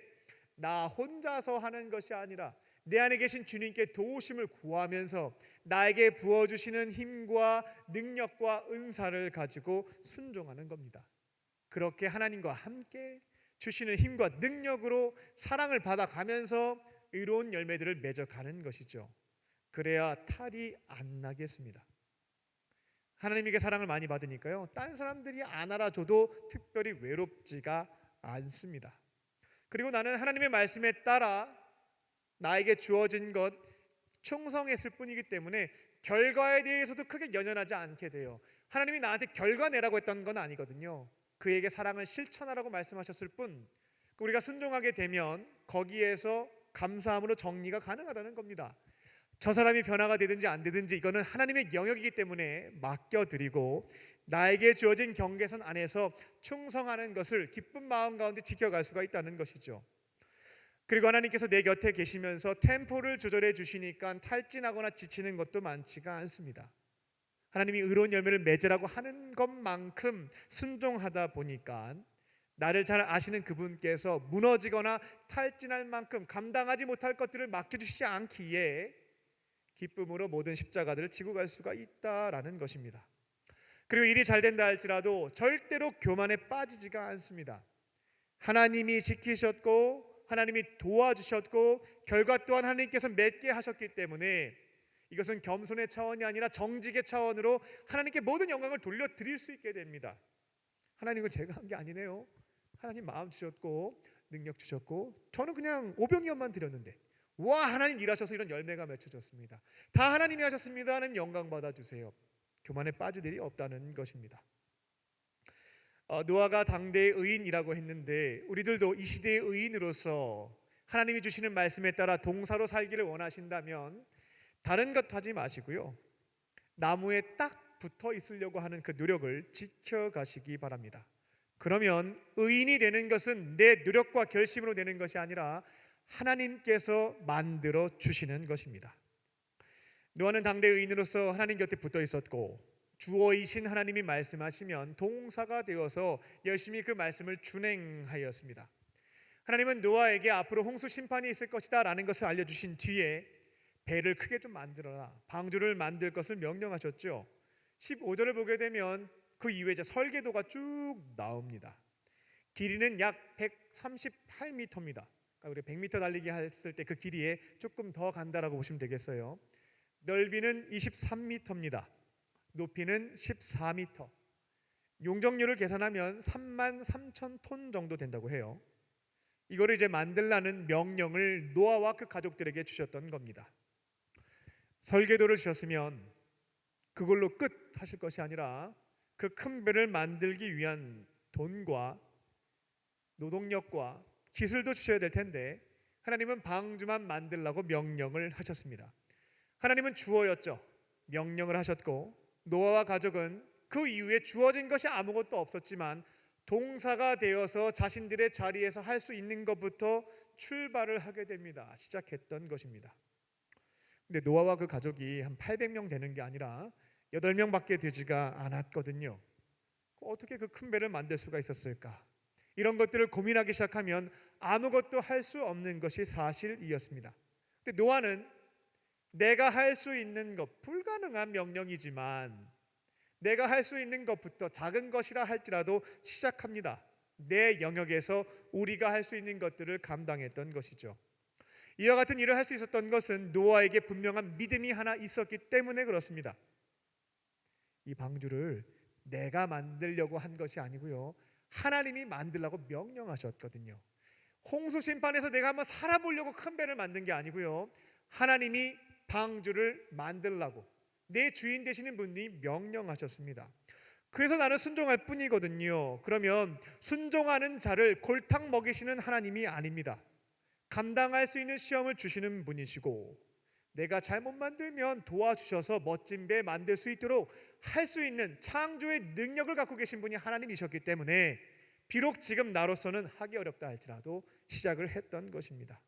나 혼자서 하는 것이 아니라 내 안에 계신 주님께 도우심을 구하면서 나에게 부어주시는 힘과 능력과 은사를 가지고 순종하는 겁니다. 그렇게 하나님과 함께 주시는 힘과 능력으로 사랑을 받아가면서 의로운 열매들을 맺어가는 것이죠. 그래야 탈이 안 나겠습니다. 하나님에게 사랑을 많이 받으니까요, 딴 사람들이 안 알아줘도 특별히 외롭지가 않습니다. 그리고 나는 하나님의 말씀에 따라 나에게 주어진 것 충성했을 뿐이기 때문에 결과에 대해서도 크게 연연하지 않게 돼요. 하나님이 나한테 결과 내라고 했던 건 아니거든요. 그에게 사랑을 실천하라고 말씀하셨을 뿐, 우리가 순종하게 되면 거기에서 감사함으로 정리가 가능하다는 겁니다. 저 사람이 변화가 되든지 안 되든지 이거는 하나님의 영역이기 때문에 맡겨드리고 나에게 주어진 경계선 안에서 충성하는 것을 기쁜 마음 가운데 지켜갈 수가 있다는 것이죠. 그리고 하나님께서 내 곁에 계시면서 템포를 조절해 주시니까 탈진하거나 지치는 것도 많지가 않습니다. 하나님이 의로운 열매를 맺으라고 하는 것만큼 순종하다 보니까 나를 잘 아시는 그분께서 무너지거나 탈진할 만큼 감당하지 못할 것들을 맡겨주시지 않기에 기쁨으로 모든 십자가들을 지고 갈 수가 있다라는 것입니다. 그리고 일이 잘 된다 할지라도 절대로 교만에 빠지지가 않습니다. 하나님이 지키셨고 하나님이 도와주셨고 결과 또한 하나님께서 맺게 하셨기 때문에 이것은 겸손의 차원이 아니라 정직의 차원으로 하나님께 모든 영광을 돌려드릴 수 있게 됩니다. 하나님은 제가 한 게 아니네요. 하나님 마음 주셨고 능력 주셨고 저는 그냥 오병이어만 드렸는데 와 하나님 일하셔서 이런 열매가 맺혀졌습니다. 다 하나님이 하셨습니다. 하나님 영광 받아주세요. 교만에 빠질 일이 없다는 것입니다. 노아가 당대의 의인이라고 했는데 우리들도 이 시대의 의인으로서 하나님이 주시는 말씀에 따라 동사로 살기를 원하신다면 다른 것 하지 마시고요, 나무에 딱 붙어 있으려고 하는 그 노력을 지켜가시기 바랍니다. 그러면 의인이 되는 것은 내 노력과 결심으로 되는 것이 아니라 하나님께서 만들어 주시는 것입니다. 노아는 당대 의인으로서 하나님 곁에 붙어 있었고 주어이신 하나님이 말씀하시면 동사가 되어서 열심히 그 말씀을 준행하였습니다. 하나님은 노아에게 앞으로 홍수 심판이 있을 것이다 라는 것을 알려주신 뒤에 배를 크게 좀 만들어라, 방주를 만들 것을 명령하셨죠. 15절을 보게 되면 그 이후에 이제 설계도가 쭉 나옵니다. 길이는 약 138m입니다. 그러니까 우리 100m 달리기 했을 때 그 길이에 조금 더 간다라고 보시면 되겠어요. 넓이는 23m입니다. 높이는 14m. 용적률을 계산하면 33,000톤 정도 된다고 해요. 이거를 이제 만들라는 명령을 노아와 그 가족들에게 주셨던 겁니다. 설계도를 주셨으면 그걸로 끝 하실 것이 아니라 그 큰 배를 만들기 위한 돈과 노동력과 기술도 주셔야 될 텐데 하나님은 방주만 만들라고 명령을 하셨습니다. 하나님은 주어였죠. 명령을 하셨고 노아와 가족은 그 이후에 주어진 것이 아무것도 없었지만 동사가 되어서 자신들의 자리에서 할 수 있는 것부터 출발을 하게 됩니다. 시작했던 것입니다. 근데 노아와 그 가족이 한 800명 되는 게 아니라 8명밖에 되지가 않았거든요. 어떻게 그 큰 배를 만들 수가 있었을까? 이런 것들을 고민하기 시작하면 아무것도 할 수 없는 것이 사실이었습니다. 근데 노아는 내가 할 수 있는 것, 불가능한 명령이지만 내가 할 수 있는 것부터 작은 것이라 할지라도 시작합니다. 내 영역에서 우리가 할 수 있는 것들을 감당했던 것이죠. 이와 같은 일을 할 수 있었던 것은 노아에게 분명한 믿음이 하나 있었기 때문에 그렇습니다. 이 방주를 내가 만들려고 한 것이 아니고요, 하나님이 만들라고 명령하셨거든요. 홍수 심판에서 내가 한번 살아보려고 큰 배를 만든 게 아니고요, 하나님이 방주를 만들라고 내 주인 되시는 분이 명령하셨습니다. 그래서 나는 순종할 뿐이거든요. 그러면 순종하는 자를 골탕 먹이시는 하나님이 아닙니다. 감당할 수 있는 시험을 주시는 분이시고, 내가 잘못 만들면 도와주셔서 멋진 배 만들 수 있도록 할 수 있는 창조의 능력을 갖고 계신 분이 하나님이셨기 때문에 비록 지금 나로서는 하기 어렵다 할지라도 시작을 했던 것입니다.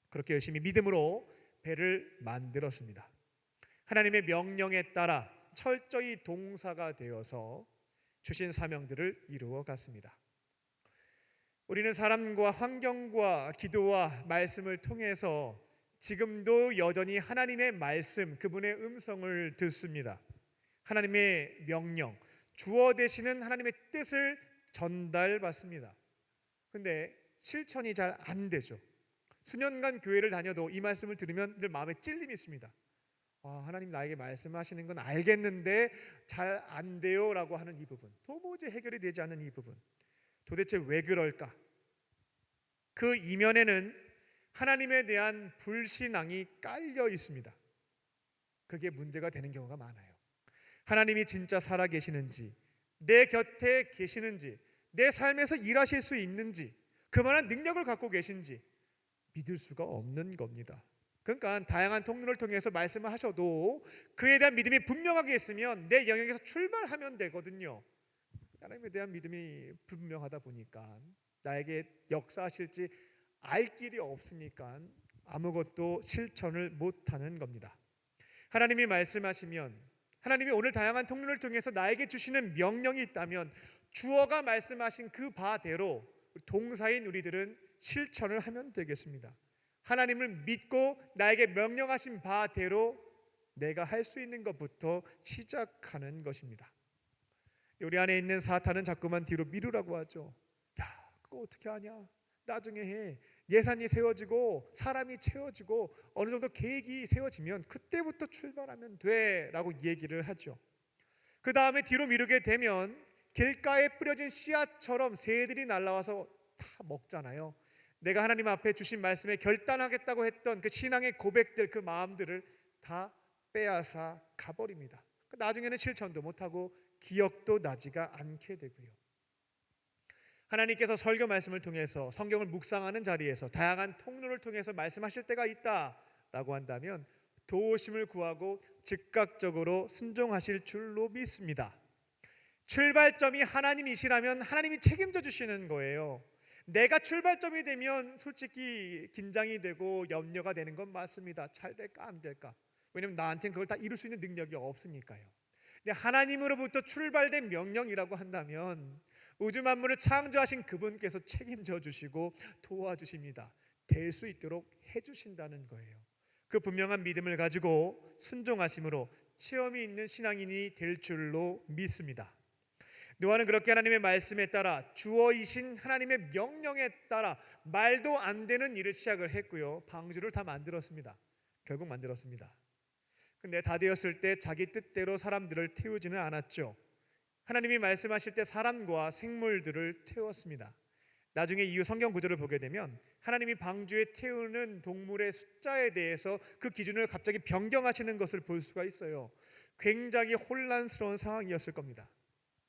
그렇게 열심히 믿음으로 배를 만들었습니다. 하나님의 명령에 따라 철저히 동사가 되어서 주신 사명들을 이루어 갔습니다. 우리는 사람과 환경과 기도와 말씀을 통해서 지금도 여전히 하나님의 말씀, 그분의 음성을 듣습니다. 하나님의 명령, 주어 되시는 하나님의 뜻을 전달받습니다. 근데 실천이 잘 안 되죠. 수년간 교회를 다녀도 이 말씀을 들으면 늘 마음에 찔림이 있습니다. 하나님 나에게 말씀하시는 건 알겠는데 잘 안 돼요 라고 하는 이 부분, 도무지 해결이 되지 않는 이 부분, 도대체 왜 그럴까? 그 이면에는 하나님에 대한 불신앙이 깔려 있습니다. 그게 문제가 되는 경우가 많아요. 하나님이 진짜 살아계시는지, 내 곁에 계시는지, 내 삶에서 일하실 수 있는지, 그만한 능력을 갖고 계신지 믿을 수가 없는 겁니다. 그러니까 다양한 통로를 통해서 말씀을 하셔도 그에 대한 믿음이 분명하게 있으면 내 영역에서 출발하면 되거든요. 하나님에 대한 믿음이 불분명하다 보니까 나에게 역사하실지 알 길이 없으니까 아무것도 실천을 못하는 겁니다. 하나님이 말씀하시면, 하나님이 오늘 다양한 통로를 통해서 나에게 주시는 명령이 있다면 주어가 말씀하신 그 바대로 동사인 우리들은 실천을 하면 되겠습니다. 하나님을 믿고 나에게 명령하신 바대로 내가 할 수 있는 것부터 시작하는 것입니다. 우리 안에 있는 사탄은 자꾸만 뒤로 미루라고 하죠. 야, 그거 어떻게 하냐? 나중에 해. 예산이 세워지고 사람이 채워지고 어느 정도 계획이 세워지면 그때부터 출발하면 돼 라고 얘기를 하죠. 그 다음에 뒤로 미루게 되면 길가에 뿌려진 씨앗처럼 새들이 날아와서 다 먹잖아요. 내가 하나님 앞에 주신 말씀에 결단하겠다고 했던 그 신앙의 고백들, 그 마음들을 다 빼앗아 가버립니다. 나중에는 실천도 못하고 기억도 나지가 않게 되고요. 하나님께서 설교 말씀을 통해서 성경을 묵상하는 자리에서 다양한 통로를 통해서 말씀하실 때가 있다라고 한다면 도우심을 구하고 즉각적으로 순종하실 줄로 믿습니다. 출발점이 하나님이시라면 하나님이 책임져 주시는 거예요. 내가 출발점이 되면 솔직히 긴장이 되고 염려가 되는 건 맞습니다. 잘 될까 안 될까? 왜냐하면 나한테는 그걸 다 이룰 수 있는 능력이 없으니까요. 근데 하나님으로부터 출발된 명령이라고 한다면 우주 만물을 창조하신 그분께서 책임져 주시고 도와주십니다. 될 수 있도록 해주신다는 거예요. 그 분명한 믿음을 가지고 순종하심으로 체험이 있는 신앙인이 될 줄로 믿습니다. 노아는 그렇게 하나님의 말씀에 따라 주어이신 하나님의 명령에 따라 말도 안 되는 일을 시작을 했고요. 방주를 다 만들었습니다. 결국 만들었습니다. 근데 다 되었을 때 자기 뜻대로 사람들을 태우지는 않았죠. 하나님이 말씀하실 때 사람과 생물들을 태웠습니다. 나중에 이후 성경 구절을 보게 되면 하나님이 방주에 태우는 동물의 숫자에 대해서 그 기준을 갑자기 변경하시는 것을 볼 수가 있어요. 굉장히 혼란스러운 상황이었을 겁니다.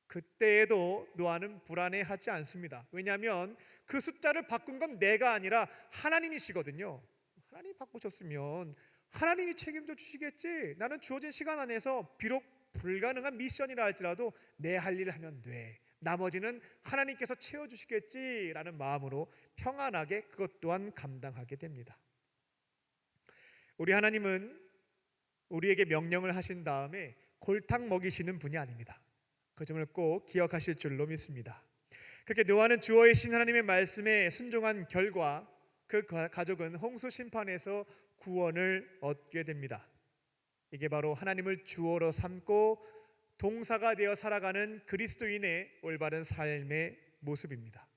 그때에도 노아는 불안해하지 않습니다. 왜냐하면 그 숫자를 바꾼 건 내가 아니라 하나님이시거든요. 하나님이 바꾸셨으면 하나님이 책임져 주시겠지. 나는 주어진 시간 안에서 비록 불가능한 미션이라 할지라도 내 할 일을 하면 돼. 나머지는 하나님께서 채워주시겠지라는 마음으로 평안하게 그것 또한 감당하게 됩니다. 우리 하나님은 우리에게 명령을 하신 다음에 골탕 먹이시는 분이 아닙니다. 그 점을 꼭 기억하실 줄로 믿습니다. 그렇게 노아는 주어의 신 하나님의 말씀에 순종한 결과 그 가족은 홍수 심판에서 구원을 얻게 됩니다. 이게 바로 하나님을 주어로 삼고 동사가 되어 살아가는 그리스도인의 올바른 삶의 모습입니다.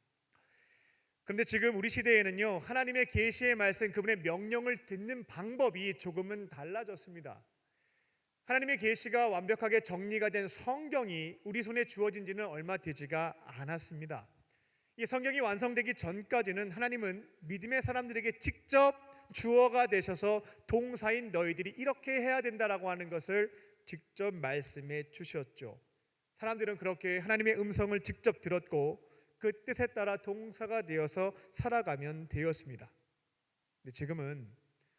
그런데 지금 우리 시대에는요, 하나님의 계시의 말씀, 그분의 명령을 듣는 방법이 조금은 달라졌습니다. 하나님의 계시가 완벽하게 정리가 된 성경이 우리 손에 주어진 지는 얼마 되지가 않았습니다. 이 성경이 완성되기 전까지는 하나님은 믿음의 사람들에게 직접 주어가 되셔서 동사인 너희들이 이렇게 해야 된다라고 하는 것을 직접 말씀해 주셨죠. 사람들은 그렇게 하나님의 음성을 직접 들었고 그 뜻에 따라 동사가 되어서 살아가면 되었습니다. 근데 지금은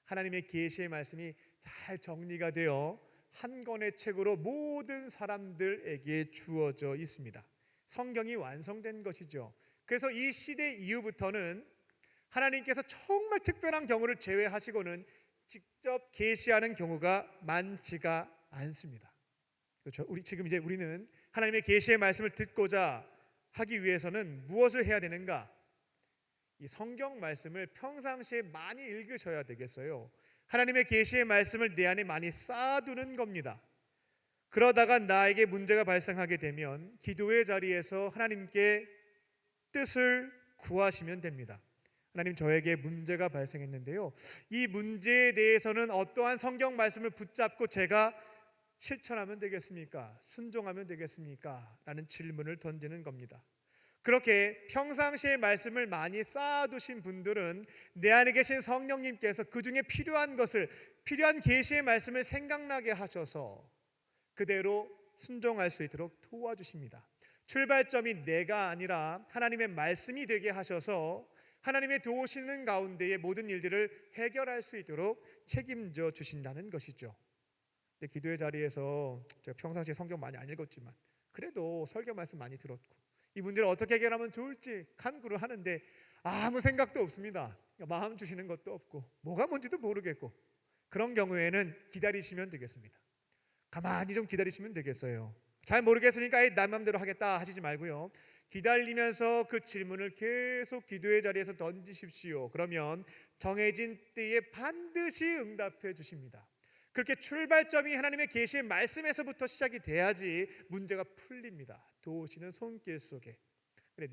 하나님의 계시의 말씀이 잘 정리가 되어 한 권의 책으로 모든 사람들에게 주어져 있습니다. 성경이 완성된 것이죠. 그래서 이 시대 이후부터는 하나님께서 정말 특별한 경우를 제외하시고는 직접 계시하는 경우가 많지가 않습니다. 그렇죠? 우리는 하나님의 계시의 말씀을 듣고자 하기 위해서는 무엇을 해야 되는가? 이 성경 말씀을 평상시에 많이 읽으셔야 되겠어요. 하나님의 계시의 말씀을 내 안에 많이 쌓아두는 겁니다. 그러다가 나에게 문제가 발생하게 되면 기도의 자리에서 하나님께 뜻을 구하시면 됩니다. 하나님, 저에게 문제가 발생했는데요, 이 문제에 대해서는 어떠한 성경 말씀을 붙잡고 제가 실천하면 되겠습니까? 순종하면 되겠습니까? 라는 질문을 던지는 겁니다. 그렇게 평상시에 말씀을 많이 쌓아두신 분들은 내 안에 계신 성령님께서 그 중에 필요한 계시의 말씀을 생각나게 하셔서 그대로 순종할 수 있도록 도와주십니다. 출발점이 내가 아니라 하나님의 말씀이 되게 하셔서 하나님의 도우시는 가운데에 모든 일들을 해결할 수 있도록 책임져 주신다는 것이죠. 근데 기도의 자리에서 제가 평상시에 성경 많이 안 읽었지만 그래도 설교 말씀 많이 들었고 이 문제를 어떻게 해결하면 좋을지 간구를 하는데 아무 생각도 없습니다. 마음 주시는 것도 없고 뭐가 뭔지도 모르겠고, 그런 경우에는 기다리시면 되겠습니다. 가만히 좀 기다리시면 되겠어요. 잘 모르겠으니까 내 맘대로 하겠다 하시지 말고요, 기다리면서 그 질문을 계속 기도의 자리에서 던지십시오. 그러면 정해진 때에 반드시 응답해 주십니다. 그렇게 출발점이 하나님의 계시의 말씀에서부터 시작이 돼야지 문제가 풀립니다. 도우시는 손길 속에.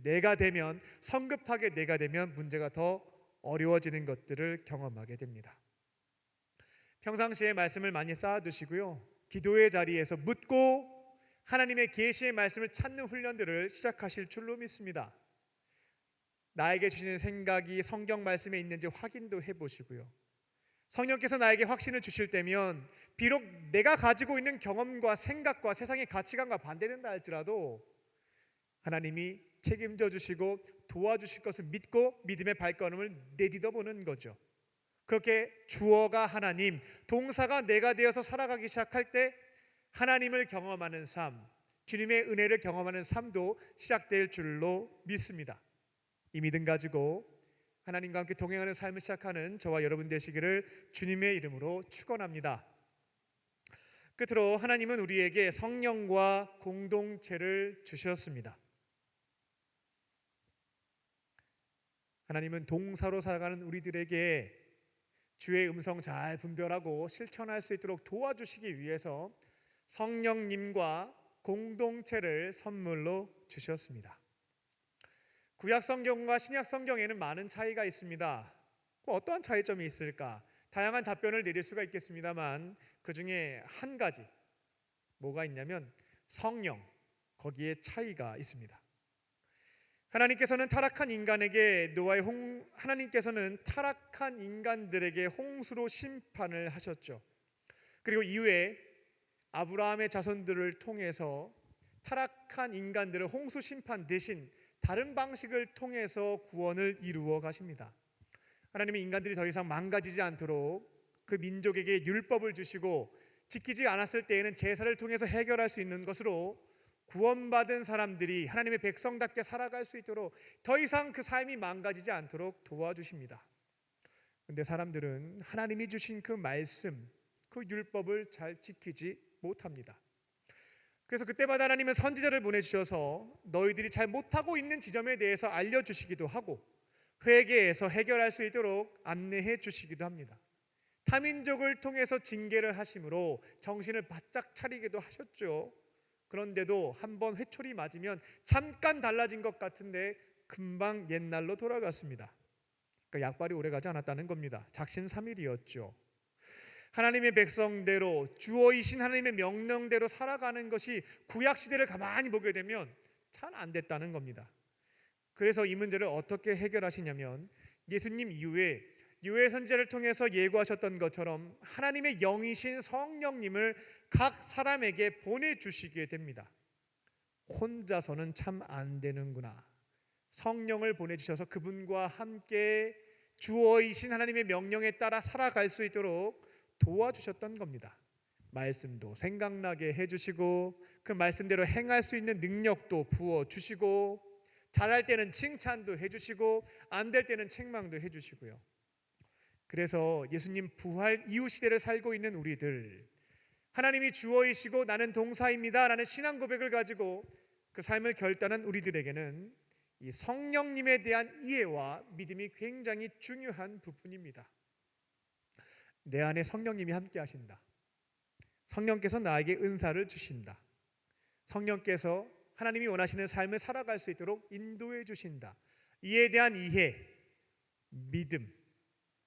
내가 되면, 성급하게 내가 되면 문제가 더 어려워지는 것들을 경험하게 됩니다. 평상시에 말씀을 많이 쌓아두시고요, 기도의 자리에서 묻고 하나님의 계시의 말씀을 찾는 훈련들을 시작하실 줄로 믿습니다. 나에게 주시는 생각이 성경 말씀에 있는지 확인도 해보시고요, 성령께서 나에게 확신을 주실 때면 비록 내가 가지고 있는 경험과 생각과 세상의 가치관과 반대된다 할지라도 하나님이 책임져 주시고 도와주실 것을 믿고 믿음의 발걸음을 내딛어 보는 거죠. 그렇게 주어가 하나님, 동사가 내가 되어서 살아가기 시작할 때 하나님을 경험하는 삶, 주님의 은혜를 경험하는 삶도 시작될 줄로 믿습니다. 이 믿음 가지고 하나님과 함께 동행하는 삶을 시작하는 저와 여러분 되시기를 주님의 이름으로 축원합니다. 끝으로 하나님은 우리에게 성령과 공동체를 주셨습니다. 하나님은 동사로 살아가는 우리들에게 주의 음성 잘 분별하고 실천할 수 있도록 도와주시기 위해서 성령님과 공동체를 선물로 주셨습니다. 구약 성경과 신약 성경에는 많은 차이가 있습니다. 어떠한 차이점이 있을까? 다양한 답변을 내릴 수가 있겠습니다만 그 중에 한 가지, 뭐가 있냐면 성령, 거기에 차이가 있습니다. 하나님께서는 타락한 인간들에게 홍수로 심판을 하셨죠. 그리고 이후에 아브라함의 자손들을 통해서 타락한 인간들을 홍수 심판 대신 다른 방식을 통해서 구원을 이루어 가십니다. 하나님은 인간들이 더 이상 망가지지 않도록 그 민족에게 율법을 주시고 지키지 않았을 때에는 제사를 통해서 해결할 수 있는 것으로 구원받은 사람들이 하나님의 백성답게 살아갈 수 있도록 더 이상 그 삶이 망가지지 않도록 도와주십니다. 그런데 사람들은 하나님이 주신 그 말씀, 그 율법을 잘 지키지 못합니다. 그래서 그때마다 하나님은 선지자를 보내주셔서 너희들이 잘 못하고 있는 지점에 대해서 알려주시기도 하고 회개해서 해결할 수 있도록 안내해 주시기도 합니다. 타민족을 통해서 징계를 하심으로 정신을 바짝 차리기도 하셨죠. 그런데도 한번 회초리 맞으면 잠깐 달라진 것 같은데 금방 옛날로 돌아갔습니다. 그러니까 약발이 오래가지 않았다는 겁니다. 작심삼일이었죠. 하나님의 백성대로 주어이신 하나님의 명령대로 살아가는 것이 구약시대를 가만히 보게 되면 잘 안 됐다는 겁니다. 그래서 이 문제를 어떻게 해결하시냐면 예수님 이후에 요엘 선지자를 통해서 예고하셨던 것처럼 하나님의 영이신 성령님을 각 사람에게 보내주시게 됩니다. 혼자서는 참 안 되는구나. 성령을 보내주셔서 그분과 함께 주어이신 하나님의 명령에 따라 살아갈 수 있도록 도와주셨던 겁니다. 말씀도 생각나게 해주시고 그 말씀대로 행할 수 있는 능력도 부어주시고 잘할 때는 칭찬도 해주시고 안 될 때는 책망도 해주시고요. 그래서 예수님 부활 이후 시대를 살고 있는 우리들, 하나님이 주어이시고 나는 동사입니다 라는 신앙 고백을 가지고 그 삶을 결단한 우리들에게는 이 성령님에 대한 이해와 믿음이 굉장히 중요한 부분입니다. 내 안에 성령님이 함께 하신다. 성령께서 나에게 은사를 주신다. 성령께서 하나님이 원하시는 삶을 살아갈 수 있도록 인도해 주신다. 이에 대한 이해, 믿음,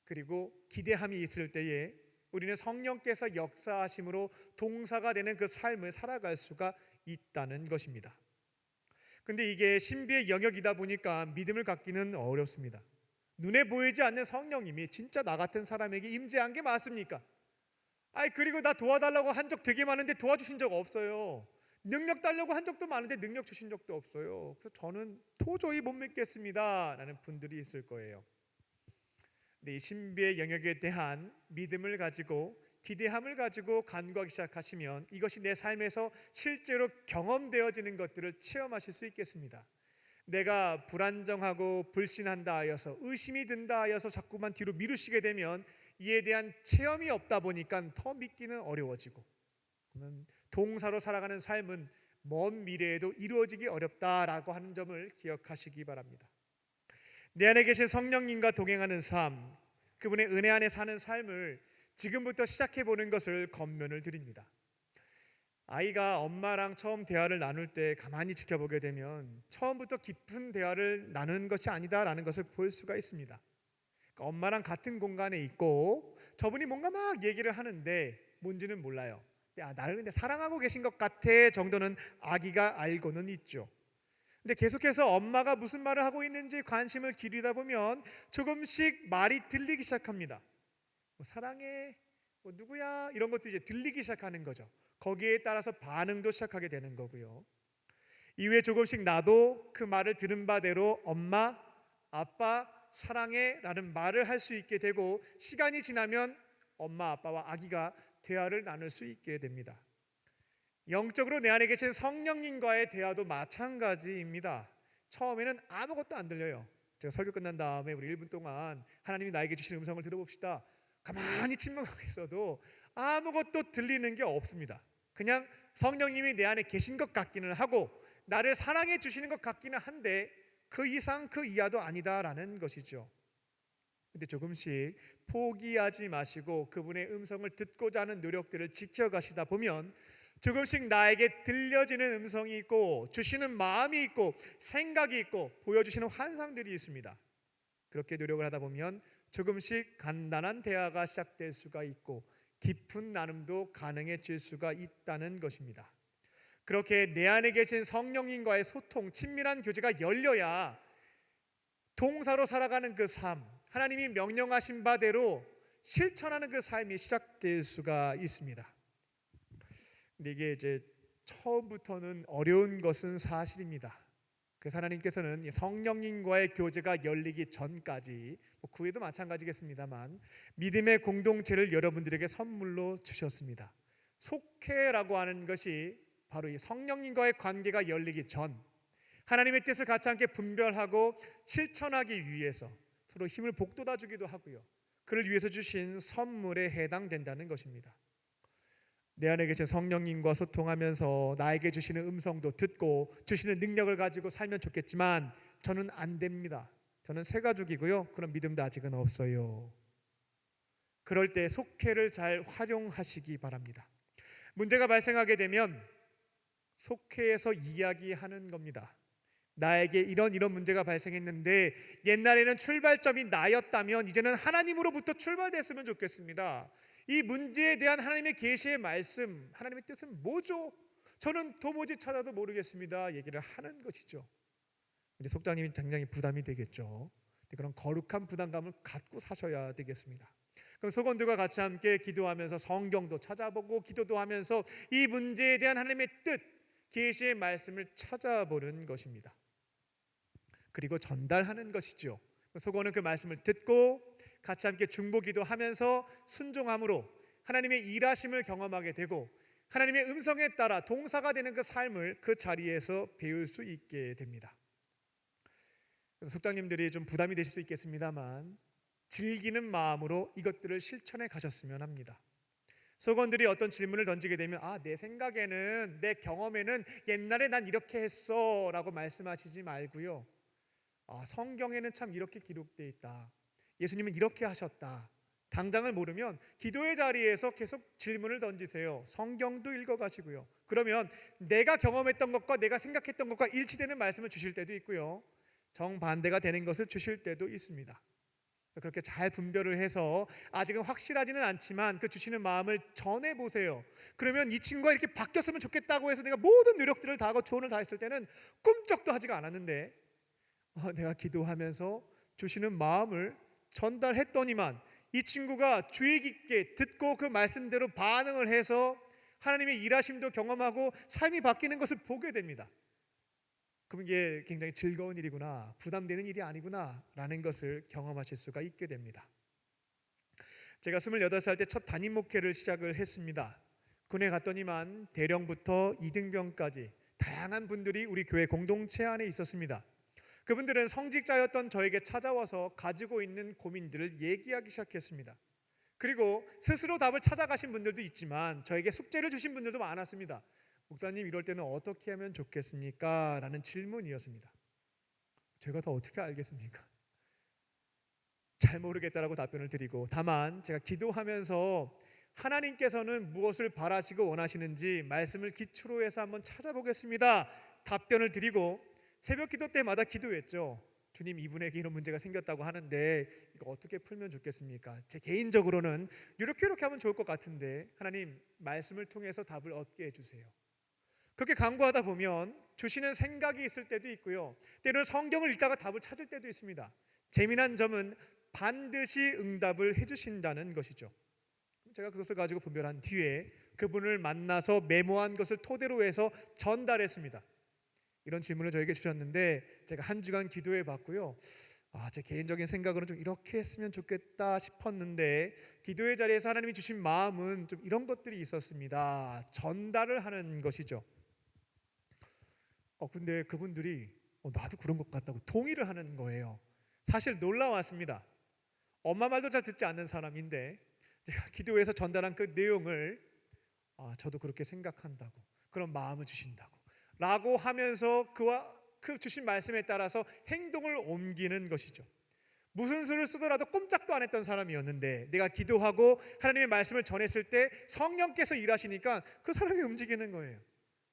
그리고 기대함이 있을 때에 우리는 성령께서 역사하심으로 동사가 되는 그 삶을 살아갈 수가 있다는 것입니다. 근데 이게 신비의 영역이다 보니까 믿음을 갖기는 어렵습니다. 눈에 보이지 않는 성령님이 진짜 나 같은 사람에게 임재한 게 맞습니까? 그리고 나 도와달라고 한 적 되게 많은데 도와주신 적 없어요. 능력 달라고 한 적도 많은데 능력 주신 적도 없어요. 그래서 저는 도저히 못 믿겠습니다 라는 분들이 있을 거예요. 근데 이 신비의 영역에 대한 믿음을 가지고 기대함을 가지고 간구하기 시작하시면 이것이 내 삶에서 실제로 경험되어지는 것들을 체험하실 수 있겠습니다. 내가 불안정하고 불신한다 하여서 의심이 든다 하여서 자꾸만 뒤로 미루시게 되면 이에 대한 체험이 없다 보니까 더 믿기는 어려워지고, 그러면 동사로 살아가는 삶은 먼 미래에도 이루어지기 어렵다라고 하는 점을 기억하시기 바랍니다. 내 안에 계신 성령님과 동행하는 삶, 그분의 은혜 안에 사는 삶을 지금부터 시작해 보는 것을 권면을 드립니다. 아이가 엄마랑 처음 대화를 나눌 때 가만히 지켜보게 되면 처음부터 깊은 대화를 나누는 것이 아니다라는 것을 볼 수가 있습니다. 그러니까 엄마랑 같은 공간에 있고 저분이 뭔가 막 얘기를 하는데 뭔지는 몰라요. 나를 근데 사랑하고 계신 것 같아 정도는 아기가 알고는 있죠. 근데 계속해서 엄마가 무슨 말을 하고 있는지 관심을 기울이다 보면 조금씩 말이 들리기 시작합니다. 사랑해, 누구야, 이런 것도 이제 들리기 시작하는 거죠. 거기에 따라서 반응도 시작하게 되는 거고요. 이후에 조금씩 나도 그 말을 들은 바대로 엄마, 아빠, 사랑해 라는 말을 할 수 있게 되고, 시간이 지나면 엄마, 아빠와 아기가 대화를 나눌 수 있게 됩니다. 영적으로 내 안에 계신 성령님과의 대화도 마찬가지입니다. 처음에는 아무것도 안 들려요. 제가 설교 끝난 다음에 우리 1분 동안 하나님이 나에게 주신 음성을 들어봅시다. 가만히 침묵하고 있어도 아무것도 들리는 게 없습니다. 그냥 성령님이 내 안에 계신 것 같기는 하고 나를 사랑해 주시는 것 같기는 한데 그 이상 그 이하도 아니다라는 것이죠. 근데 조금씩 포기하지 마시고 그분의 음성을 듣고자 하는 노력들을 지켜가시다 보면 조금씩 나에게 들려지는 음성이 있고 주시는 마음이 있고 생각이 있고 보여주시는 환상들이 있습니다. 그렇게 노력을 하다 보면 조금씩 간단한 대화가 시작될 수가 있고 깊은 나눔도 가능해질 수가 있다는 것입니다. 그렇게 내 안에 계신 성령님과의 소통, 친밀한 교제가 열려야 동사로 살아가는 그 삶, 하나님이 명령하신 바대로 실천하는 그 삶이 시작될 수가 있습니다. 근데 이게 이제 처음부터는 어려운 것은 사실입니다. 그래서 하나님께서는 성령님과의 교제가 열리기 전까지 그 후에도 마찬가지겠습니다만 믿음의 공동체를 여러분들에게 선물로 주셨습니다. 속회라고 하는 것이 바로 이 성령님과의 관계가 열리기 전 하나님의 뜻을 같이 함께 분별하고 실천하기 위해서 서로 힘을 북돋아주기도 하고요, 그를 위해서 주신 선물에 해당된다는 것입니다. 내 안에 계신 성령님과 소통하면서 나에게 주시는 음성도 듣고 주시는 능력을 가지고 살면 좋겠지만 저는 안 됩니다. 저는 새 가족이고요. 그런 믿음도 아직은 없어요. 그럴 때 속회를 잘 활용하시기 바랍니다. 문제가 발생하게 되면 속회에서 이야기하는 겁니다. 나에게 이런 문제가 발생했는데 옛날에는 출발점이 나였다면 이제는 하나님으로부터 출발됐으면 좋겠습니다. 이 문제에 대한 하나님의 계시의 말씀, 하나님의 뜻은 뭐죠? 저는 도무지 찾아도 모르겠습니다. 얘기를 하는 것이죠. 우리 속장님이 굉장히 부담이 되겠죠. 그런 거룩한 부담감을 갖고 사셔야 되겠습니다. 그럼 속원들과 같이 함께 기도하면서 성경도 찾아보고 기도도 하면서 이 문제에 대한 하나님의 뜻, 계시의 말씀을 찾아보는 것입니다. 그리고 전달하는 것이죠. 속원은 그 말씀을 듣고 같이 함께 중보기도 하면서 순종함으로 하나님의 일하심을 경험하게 되고 하나님의 음성에 따라 동사가 되는 그 삶을 그 자리에서 배울 수 있게 됩니다. 그래서 속장님들이 좀 부담이 되실 수 있겠습니다만 즐기는 마음으로 이것들을 실천해 가셨으면 합니다. 속원들이 어떤 질문을 던지게 되면 내 생각에는, 내 경험에는 옛날에 난 이렇게 했어 라고 말씀하시지 말고요, 성경에는 참 이렇게 기록되어 있다, 예수님은 이렇게 하셨다. 당장을 모르면 기도의 자리에서 계속 질문을 던지세요. 성경도 읽어가시고요. 그러면 내가 경험했던 것과 내가 생각했던 것과 일치되는 말씀을 주실 때도 있고요, 정반대가 되는 것을 주실 때도 있습니다. 그렇게 잘 분별을 해서 아직은 확실하지는 않지만 그 주시는 마음을 전해보세요. 그러면 이 친구가 이렇게 바뀌었으면 좋겠다고 해서 내가 모든 노력들을 다하고 조언을 다했을 때는 꿈쩍도 하지가 않았는데 내가 기도하면서 주시는 마음을 전달했더니만 이 친구가 주의 깊게 듣고 그 말씀대로 반응을 해서 하나님의 일하심도 경험하고 삶이 바뀌는 것을 보게 됩니다. 그럼 이게 굉장히 즐거운 일이구나, 부담되는 일이 아니구나 라는 것을 경험하실 수가 있게 됩니다. 제가 28살 때 첫 담임 목회를 시작을 했습니다. 군에 갔더니만 대령부터 이등병까지 다양한 분들이 우리 교회 공동체 안에 있었습니다. 그분들은 성직자였던 저에게 찾아와서 가지고 있는 고민들을 얘기하기 시작했습니다. 그리고 스스로 답을 찾아가신 분들도 있지만 저에게 숙제를 주신 분들도 많았습니다. 목사님, 이럴 때는 어떻게 하면 좋겠습니까? 라는 질문이었습니다. 제가 더 어떻게 알겠습니까? 잘 모르겠다라고 답변을 드리고, 다만 제가 기도하면서 하나님께서는 무엇을 바라시고 원하시는지 말씀을 기초로 해서 한번 찾아보겠습니다 답변을 드리고, 새벽 기도 때마다 기도했죠. 주님, 이분에게 이런 문제가 생겼다고 하는데 이거 어떻게 풀면 좋겠습니까? 제 개인적으로는 이렇게 하면 좋을 것 같은데 하나님, 말씀을 통해서 답을 얻게 해주세요. 그렇게 간구하다 보면 주시는 생각이 있을 때도 있고요, 때로는 성경을 읽다가 답을 찾을 때도 있습니다. 재미난 점은 반드시 응답을 해주신다는 것이죠. 제가 그것을 가지고 분별한 뒤에 그분을 만나서 메모한 것을 토대로 해서 전달했습니다. 이런 질문을 저에게 주셨는데 제가 한 주간 기도해 봤고요, 제 개인적인 생각으로는 좀 이렇게 했으면 좋겠다 싶었는데 기도의 자리에서 하나님이 주신 마음은 좀 이런 것들이 있었습니다. 전달을 하는 것이죠. 근데 그분들이 나도 그런 것 같다고 동의를 하는 거예요. 사실 놀라웠습니다. 엄마 말도 잘 듣지 않는 사람인데 제가 기도해서 전달한 그 내용을 저도 그렇게 생각한다고, 그런 마음을 주신다고 라고 하면서 그 주신 말씀에 따라서 행동을 옮기는 것이죠. 무슨 수를 쓰더라도 꼼짝도 안 했던 사람이었는데 내가 기도하고 하나님의 말씀을 전했을 때 성령께서 일하시니까 그 사람이 움직이는 거예요.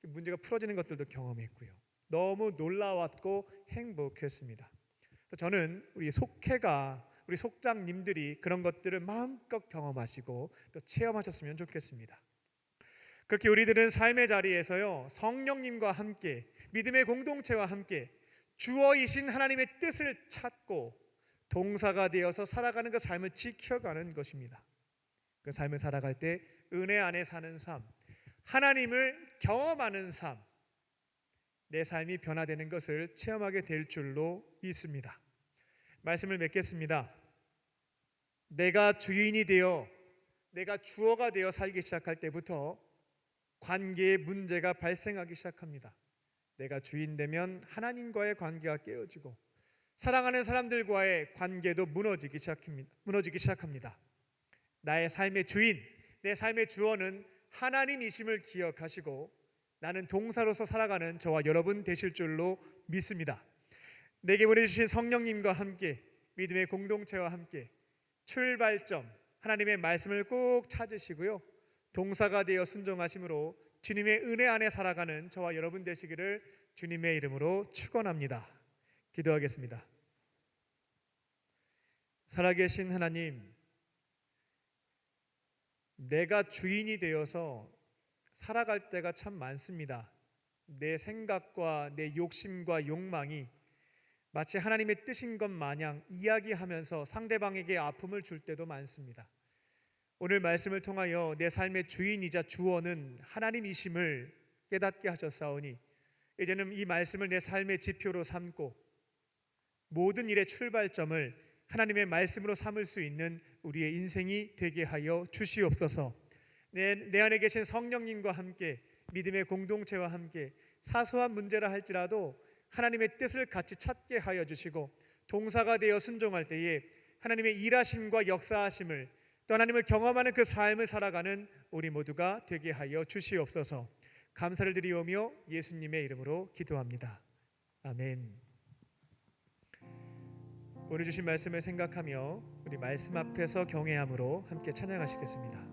문제가 풀어지는 것들도 경험했고요, 너무 놀라웠고 행복했습니다. 저는 우리 속회가, 우리 속장님들이 그런 것들을 마음껏 경험하시고 또 체험하셨으면 좋겠습니다. 그렇게 우리들은 삶의 자리에서요, 성령님과 함께, 믿음의 공동체와 함께 주어이신 하나님의 뜻을 찾고 동사가 되어서 살아가는 그 삶을 지켜가는 것입니다. 그 삶을 살아갈 때 은혜 안에 사는 삶, 하나님을 경험하는 삶, 내 삶이 변화되는 것을 체험하게 될 줄로 믿습니다. 말씀을 맺겠습니다. 내가 주인이 되어, 내가 주어가 되어 살기 시작할 때부터 관계에 문제가 발생하기 시작합니다. 내가 주인 되면 하나님과의 관계가 깨어지고 사랑하는 사람들과의 관계도 무너지기 시작합니다. 나의 삶의 주인, 내 삶의 주어는 하나님이심을 기억하시고 나는 동사로서 살아가는 저와 여러분 되실 줄로 믿습니다. 내게 보내주신 성령님과 함께 믿음의 공동체와 함께 출발점 하나님의 말씀을 꼭 찾으시고요, 동사가 되어 순종하심으로 주님의 은혜 안에 살아가는 저와 여러분 되시기를 주님의 이름으로 축원합니다. 기도하겠습니다. 살아계신 하나님, 내가 주인이 되어서 살아갈 때가 참 많습니다. 내 생각과 내 욕심과 욕망이 마치 하나님의 뜻인 것 마냥 이야기하면서 상대방에게 아픔을 줄 때도 많습니다. 오늘 말씀을 통하여 내 삶의 주인이자 주원은 하나님이심을 깨닫게 하셨사오니 이제는 이 말씀을 내 삶의 지표로 삼고 모든 일의 출발점을 하나님의 말씀으로 삼을 수 있는 우리의 인생이 되게 하여 주시옵소서. 내 안에 계신 성령님과 함께 믿음의 공동체와 함께 사소한 문제라 할지라도 하나님의 뜻을 같이 찾게 하여 주시고 동사가 되어 순종할 때에 하나님의 일하심과 역사하심을 또 하나님을 경험하는 그 삶을 살아가는 우리 모두가 되게 하여 주시옵소서. 감사를 드리오며 예수님의 이름으로 기도합니다. 아멘. 오늘 주신 말씀을 생각하며 우리 말씀 앞에서 경외함으로 함께 찬양하시겠습니다.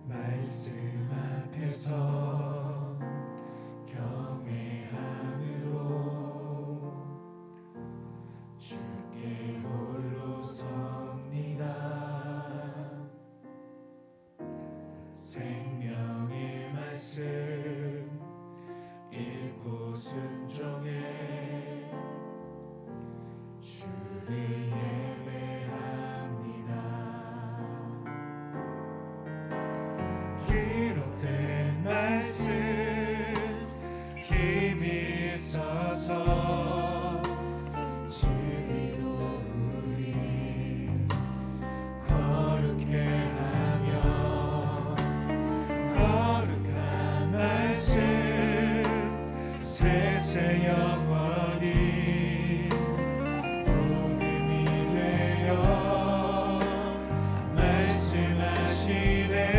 말씀 앞에서 경외함으로 주께 홀로 섭니다. 생명의 말씀 읽고 순종해 주를 예배합니다. 기록된 말씀 힘이 있어서 진리로 우리 거룩해 하며 거룩한 말씀 세세 영원히 복음이 되어 말씀하시네.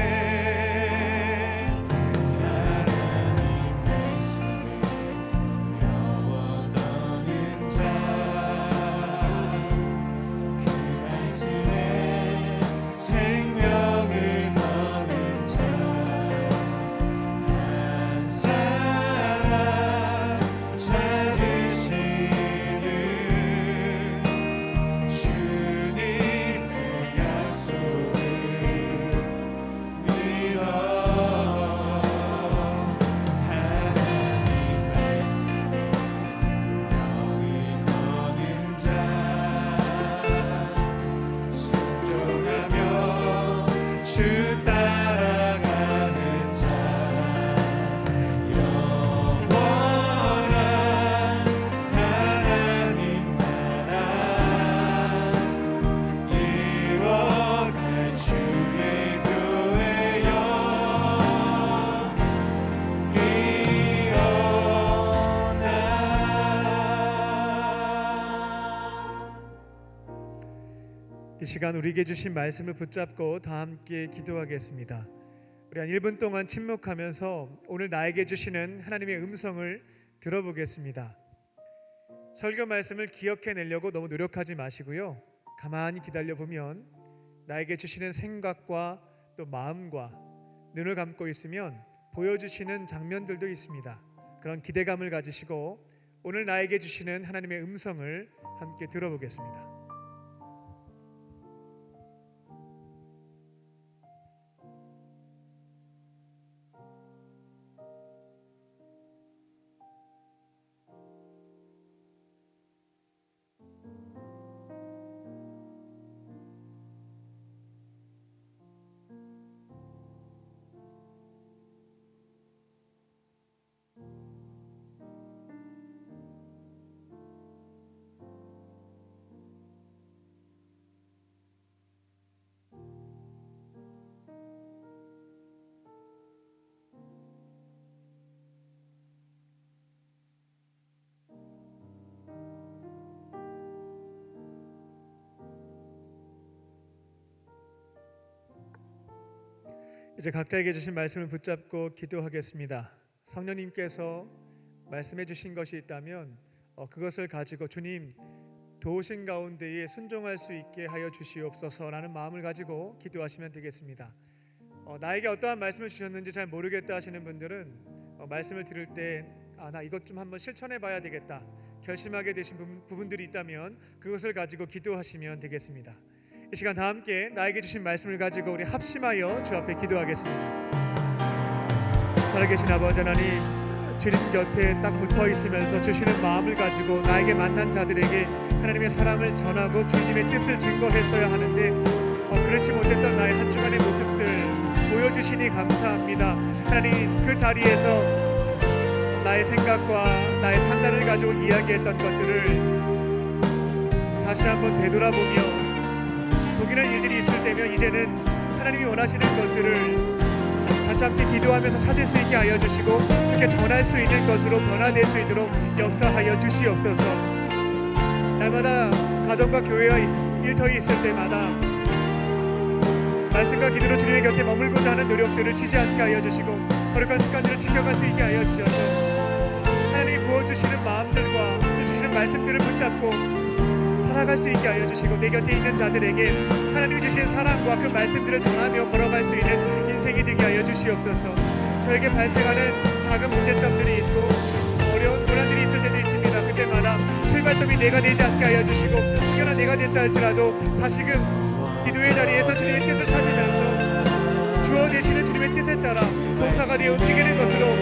이 시간 우리에게 주신 말씀을 붙잡고 다 함께 기도하겠습니다. 우리 한 1분 동안 침묵하면서 오늘 나에게 주시는 하나님의 음성을 들어보겠습니다. 설교 말씀을 기억해내려고 너무 노력하지 마시고요, 가만히 기다려보면 나에게 주시는 생각과 또 마음과 눈을 감고 있으면 보여주시는 장면들도 있습니다. 그런 기대감을 가지시고 오늘 나에게 주시는 하나님의 음성을 함께 들어보겠습니다. 이제 각자에게 주신 말씀을 붙잡고 기도하겠습니다. 성령님께서 말씀해 주신 것이 있다면 그것을 가지고 주님 도우신 가운데에 순종할 수 있게 하여 주시옵소서라는 마음을 가지고 기도하시면 되겠습니다. 나에게 어떠한 말씀을 주셨는지 잘 모르겠다 하시는 분들은 말씀을 들을 때 나 이것 좀 한번 실천해 봐야 되겠다 결심하게 되신 부분들이 있다면 그것을 가지고 기도하시면 되겠습니다. 이 시간 다 함께 나에게 주신 말씀을 가지고 우리 합심하여 주 앞에 기도하겠습니다. 살아계신 아버지 하나님, 주님 곁에 딱 붙어 있으면서 주시는 마음을 가지고 나에게 만난 자들에게 하나님의 사랑을 전하고 주님의 뜻을 증거했어야 하는데 그렇지 못했던 나의 한 주간의 모습들 보여주시니 감사합니다. 하나님, 그 자리에서 나의 생각과 나의 판단을 가지고 이야기했던 것들을 다시 한번 되돌아보며 독일한 일들이 있을 때면 이제는 하나님이 원하시는 것들을 같이 함께 기도하면서 찾을 수 있게 하여 주시고 그렇게 전할 수 있는 것으로 변화될 수 있도록 역사하여 주시옵소서. 날마다 가정과 교회와 일터에 있을 때마다 말씀과 기도로 주님의 곁에 머물고자 하는 노력들을 쉬지 않게 하여 주시고 거룩한 습관들을 지켜갈 수 있게 하여 주셔서 하나님이 부어주시는 마음들과 주시는 말씀들을 붙잡고 살아갈 수 있게 하여 주시고 내 곁에 있는 자들에게 하나님이 주신 사랑과 그 말씀들을 전하며 걸어갈 수 있는 인생이 되게 하여 주시옵소서. 저에게 발생하는 작은 문제점들이 있고 어려운 고난들이 있을 때도 있습니다. 그때마다 출발점이 내가 되지 않게 하여 주시고 혹여나 내가 됐다 할지라도 다시금 기도의 자리에서 주님의 뜻을 찾으면서 주어 되시는 주님의 뜻에 따라 동사가 되어 움직이는 것으로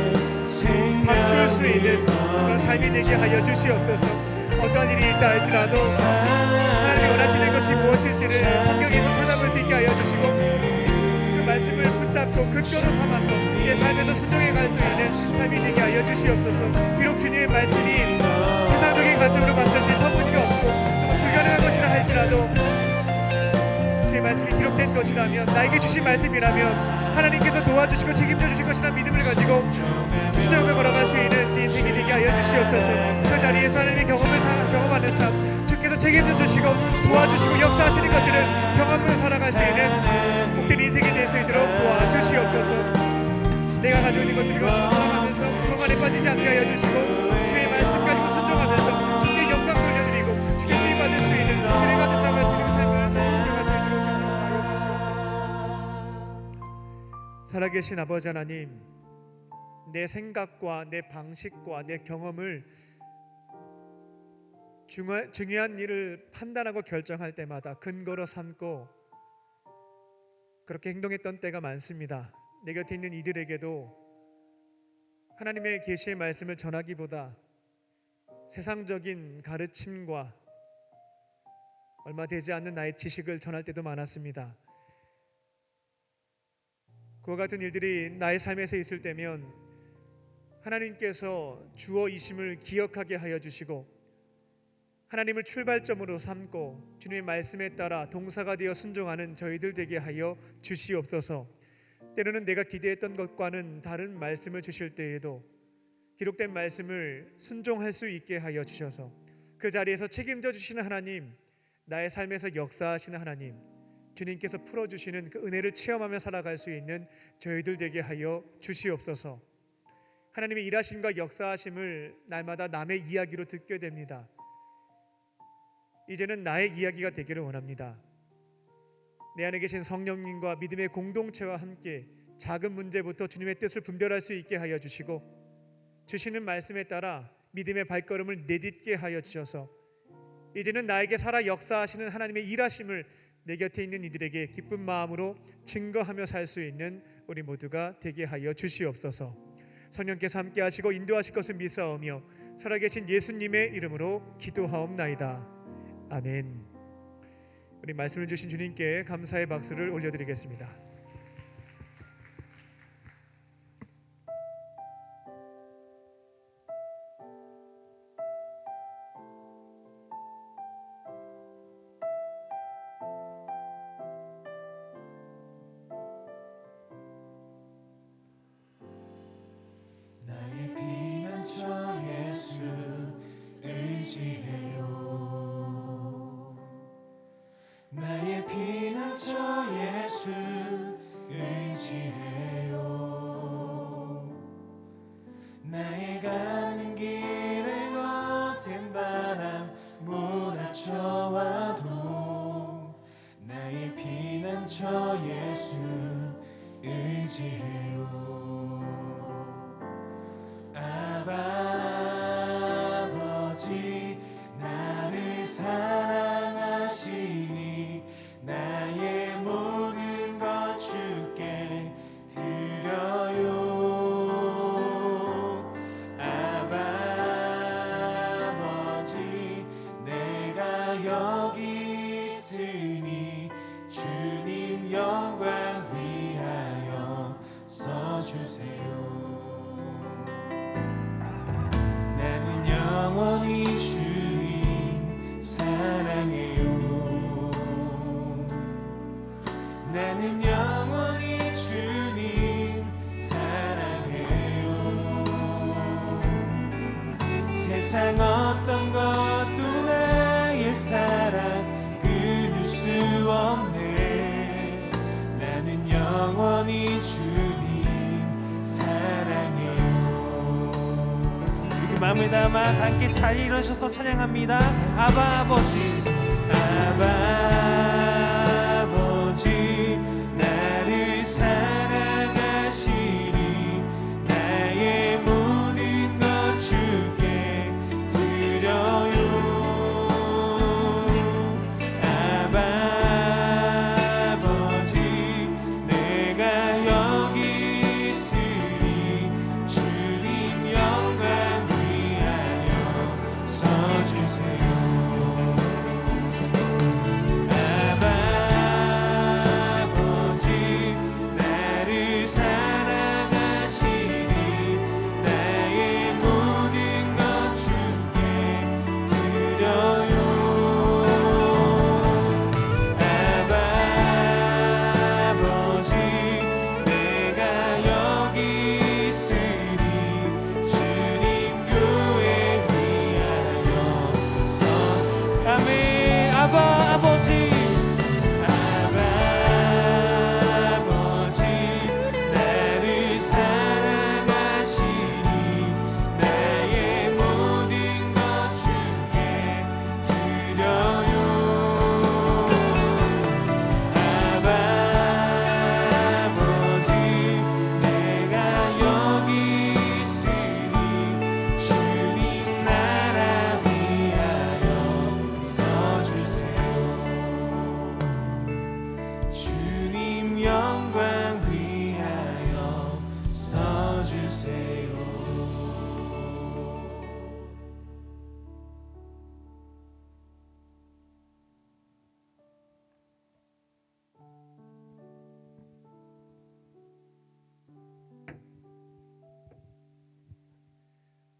바꿀 수 있는 그런 삶이 되게 하여 주시옵소서. 어떠한 일이 있다 할지라도 하나님이 원하시는 것이 무엇일지를 성경에서 찾아볼 수 있게 하여 주시고 그 말씀을 붙잡고 근거로 삼아서 내 삶에서 순종해 갈 수 있는 삶이 되게 하여 주시옵소서. 비록 주님의 말씀이 세상적인 관점으로 봤을 때 터무니가 없고 정말 불가능한 것이라 할지라도 주의 말씀이 기록된 것이라면 나에게 주신 말씀이라면 하나님께서 도와주시고 책임져 주실 것이라는 믿음을 가지고 순종을 걸어갈 수 있는 제 인생이 되게 하여 주시옵소서. 그 자리에서 하나님의 경험하는 삶 주께서 책임져 주시고 도와주시고 역사하시는 것들을 경험으로 살아갈 수 있는 복된 인생이 될 수 있도록 도와주시옵소서. 내가 가지고 있는 것들을 가지고 살아가면서 그것만에 빠지지 않게 하여 주시고 주의 말씀 가지고 순종하면서 주께 영광 돌려드리고 주께 수임받을 수 있는 은혜 가득 살아갈 수 있는 삶을 지켜갈 수 있도록 하여 주시옵소서. 살아계신 아버지 하나님, 내 생각과 내 방식과 내 경험을 중요한 일을 판단하고 결정할 때마다 근거로 삼고 그렇게 행동했던 때가 많습니다. 내 곁에 있는 이들에게도 하나님의 계시의 말씀을 전하기보다 세상적인 가르침과 얼마 되지 않는 나의 지식을 전할 때도 많았습니다. 그와 같은 일들이 나의 삶에서 있을 때면 하나님께서 주어이심을 기억하게 하여 주시고 하나님을 출발점으로 삼고 주님의 말씀에 따라 동사가 되어 순종하는 저희들 되게 하여 주시옵소서. 때로는 내가 기대했던 것과는 다른 말씀을 주실 때에도 기록된 말씀을 순종할 수 있게 하여 주셔서 그 자리에서 책임져 주시는 하나님, 나의 삶에서 역사하시는 하나님, 주님께서 풀어주시는 그 은혜를 체험하며 살아갈 수 있는 저희들 되게 하여 주시옵소서. 하나님의 일하심과 역사하심을 날마다 남의 이야기로 듣게 됩니다. 이제는 나의 이야기가 되기를 원합니다. 내 안에 계신 성령님과 믿음의 공동체와 함께 작은 문제부터 주님의 뜻을 분별할 수 있게 하여 주시고 주시는 말씀에 따라 믿음의 발걸음을 내딛게 하여 주셔서 이제는 나에게 살아 역사하시는 하나님의 일하심을 내 곁에 있는 이들에게 기쁜 마음으로 증거하며 살 수 있는 우리 모두가 되게 하여 주시옵소서. 성령께서 함께 하시고 인도하실 것을 믿사오며 살아계신 예수님의 이름으로 기도하옵나이다. 아멘. 우리 말씀을 주신 주님께 감사의 박수를 올려드리겠습니다. 나의 피난처 예수 의지해요. 나의 피난처 예수 세상 어떤 것도 나의 사랑 끊을 수 없네. 나는 영원히 주님 사랑해요. 이렇게 마음을 담아 함께 자리에 일어서서 찬양합니다. 아바 아버지, 아바 아버지 나를 사랑하시니 나의 모든 것 주께 드려요. 아바 아버지 내가 여기 있으니 주님 영광 위하여 서주세요.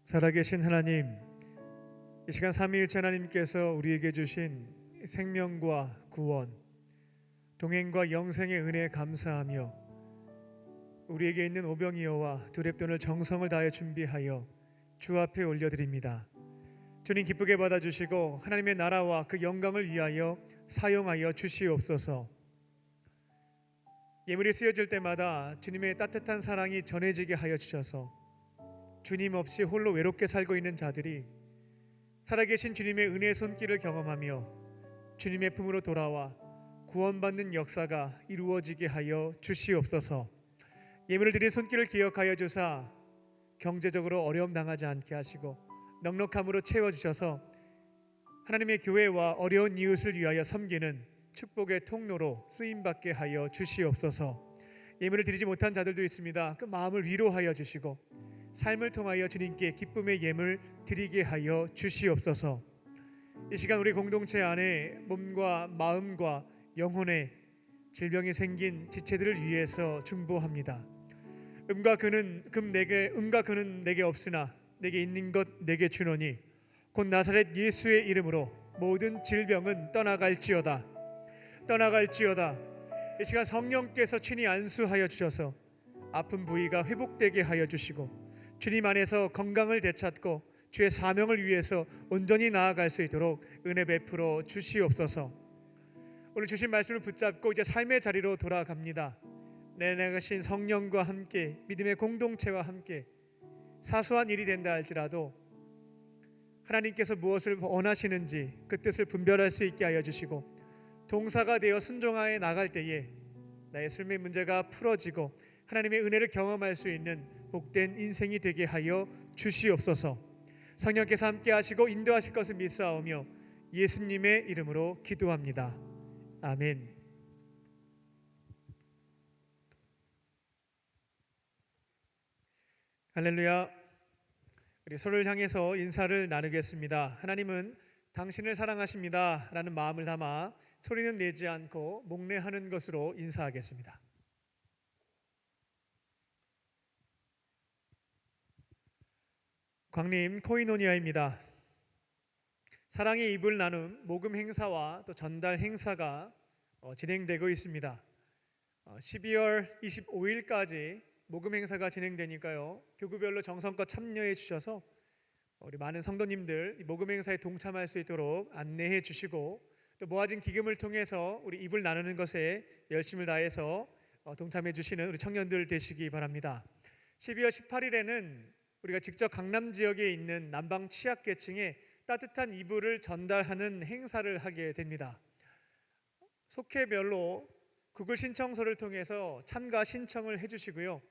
살아계신 하나님, 이 시간 삼위일체 하나님께서 우리에게 주신 생명과 구원, 동행과 영생의 은혜에 감사하며 우리에게 있는 오병이어와 두랩돈을 정성을 다해 준비하여 주 앞에 올려드립니다. 주님 기쁘게 받아주시고 하나님의 나라와 그 영광을 위하여 사용하여 주시옵소서. 예물이 쓰여질 때마다 주님의 따뜻한 사랑이 전해지게 하여 주셔서 주님 없이 홀로 외롭게 살고 있는 자들이 살아계신 주님의 은혜의 손길을 경험하며 주님의 품으로 돌아와 구원받는 역사가 이루어지게 하여 주시옵소서. 예물을 드린 손길을 기억하여 주사 경제적으로 어려움 당하지 않게 하시고 넉넉함으로 채워주셔서 하나님의 교회와 어려운 이웃을 위하여 섬기는 축복의 통로로 쓰임받게 하여 주시옵소서. 예물을 드리지 못한 자들도 있습니다. 그 마음을 위로하여 주시고 삶을 통하여 주님께 기쁨의 예물 드리게 하여 주시옵소서. 이 시간 우리 공동체 안에 몸과 마음과 영혼에 질병이 생긴 지체들을 위해서 중보합니다. 음과 그는 내게 없으나 내게 있는 것 내게 주노니 곧 나사렛 예수의 이름으로 모든 질병은 떠나갈지어다. 이 시간 성령께서 친히 안수하여 주셔서 아픈 부위가 회복되게 하여 주시고 주님 안에서 건강을 되찾고 주의 사명을 위해서 온전히 나아갈 수 있도록 은혜 베풀어 주시옵소서. 오늘 주신 말씀을 붙잡고 이제 삶의 자리로 돌아갑니다. 내내가신 성령과 함께 믿음의 공동체와 함께 사소한 일이 된다 할지라도 하나님께서 무엇을 원하시는지 그 뜻을 분별할 수 있게 하여 주시고 동사가 되어 순종하여 나갈 때에 나의 삶의 문제가 풀어지고 하나님의 은혜를 경험할 수 있는 복된 인생이 되게 하여 주시옵소서. 성령께서 함께 하시고 인도하실 것을 믿사오며 예수님의 이름으로 기도합니다. 아멘. 할렐루야. 우리 서로를 향해서 인사를 나누겠습니다. 하나님은 당신을 사랑하십니다 라는 마음을 담아 소리는 내지 않고 목례하는 것으로 인사하겠습니다. 광림 코이노니아입니다. 사랑의 입을 나눔 모금 행사와 또 전달 행사가 진행되고 있습니다. 12월 25일까지 모금 행사가 진행되니까요. 교구별로 정성껏 참여해 주셔서 우리 많은 성도님들 이 모금 행사에 동참할 수 있도록 안내해 주시고, 또 모아진 기금을 통해서 우리 이불 나누는 것에 열심을 다해서 동참해 주시는 우리 청년들 되시기 바랍니다. 12월 18일에는 우리가 직접 강남 지역에 있는 남방 취약계층에 따뜻한 이불을 전달하는 행사를 하게 됩니다. 속회별로 구글 신청서를 통해서 참가 신청을 해주시고요.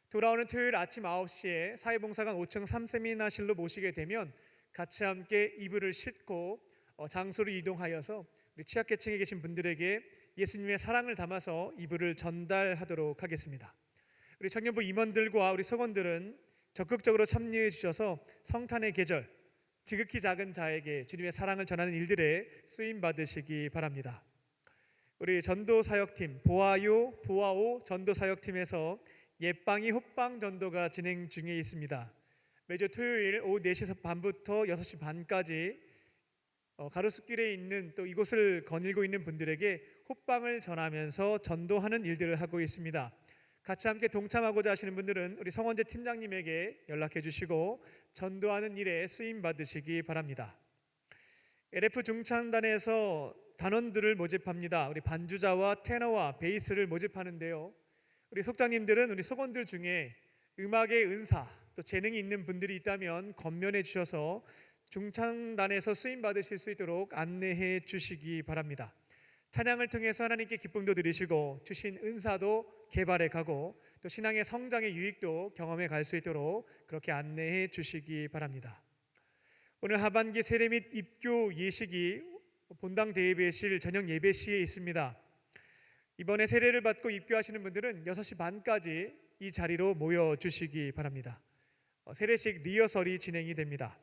돌아오는 토요일 아침 9시에 사회봉사관 5층 3세미나실로 모시게 되면 같이 함께 이불을 싣고 장소를 이동하여서 우리 취약계층에 계신 분들에게 예수님의 사랑을 담아서 이불을 전달하도록 하겠습니다. 우리 청년부 임원들과 우리 성원들은 적극적으로 참여해 주셔서 성탄의 계절, 지극히 작은 자에게 주님의 사랑을 전하는 일들에 쓰임 받으시기 바랍니다. 우리 전도사역팀 보아오 전도사역팀에서 예방이 호빵 전도가 진행 중에 있습니다. 매주 토요일 오후 4시 반부터 6시 반까지 가로수길에 있는 또 이곳을 거닐고 있는 분들에게 호빵을 전하면서 전도하는 일들을 하고 있습니다. 같이 함께 동참하고자 하시는 분들은 우리 성원재 팀장님에게 연락해 주시고 전도하는 일에 쓰임 받으시기 바랍니다. LF 중창단에서 단원들을 모집합니다. 우리 반주자와 테너와 베이스를 모집하는데요. 우리 속장님들은 우리 속원들 중에 음악의 은사 또 재능이 있는 분들이 있다면 건면해 주셔서 중창단에서 쓰임 받으실 수 있도록 안내해 주시기 바랍니다. 찬양을 통해서 하나님께 기쁨도 드리시고 주신 은사도 개발해 가고 또 신앙의 성장의 유익도 경험해 갈 수 있도록 그렇게 안내해 주시기 바랍니다. 오늘 하반기 세례 및 입교 예식이 본당 대예배실 저녁 예배시에 있습니다. 이번에 세례를 받고 입교하시는 분들은 6시 반까지 이 자리로 모여주시기 바랍니다. 세례식 리허설이 진행이 됩니다.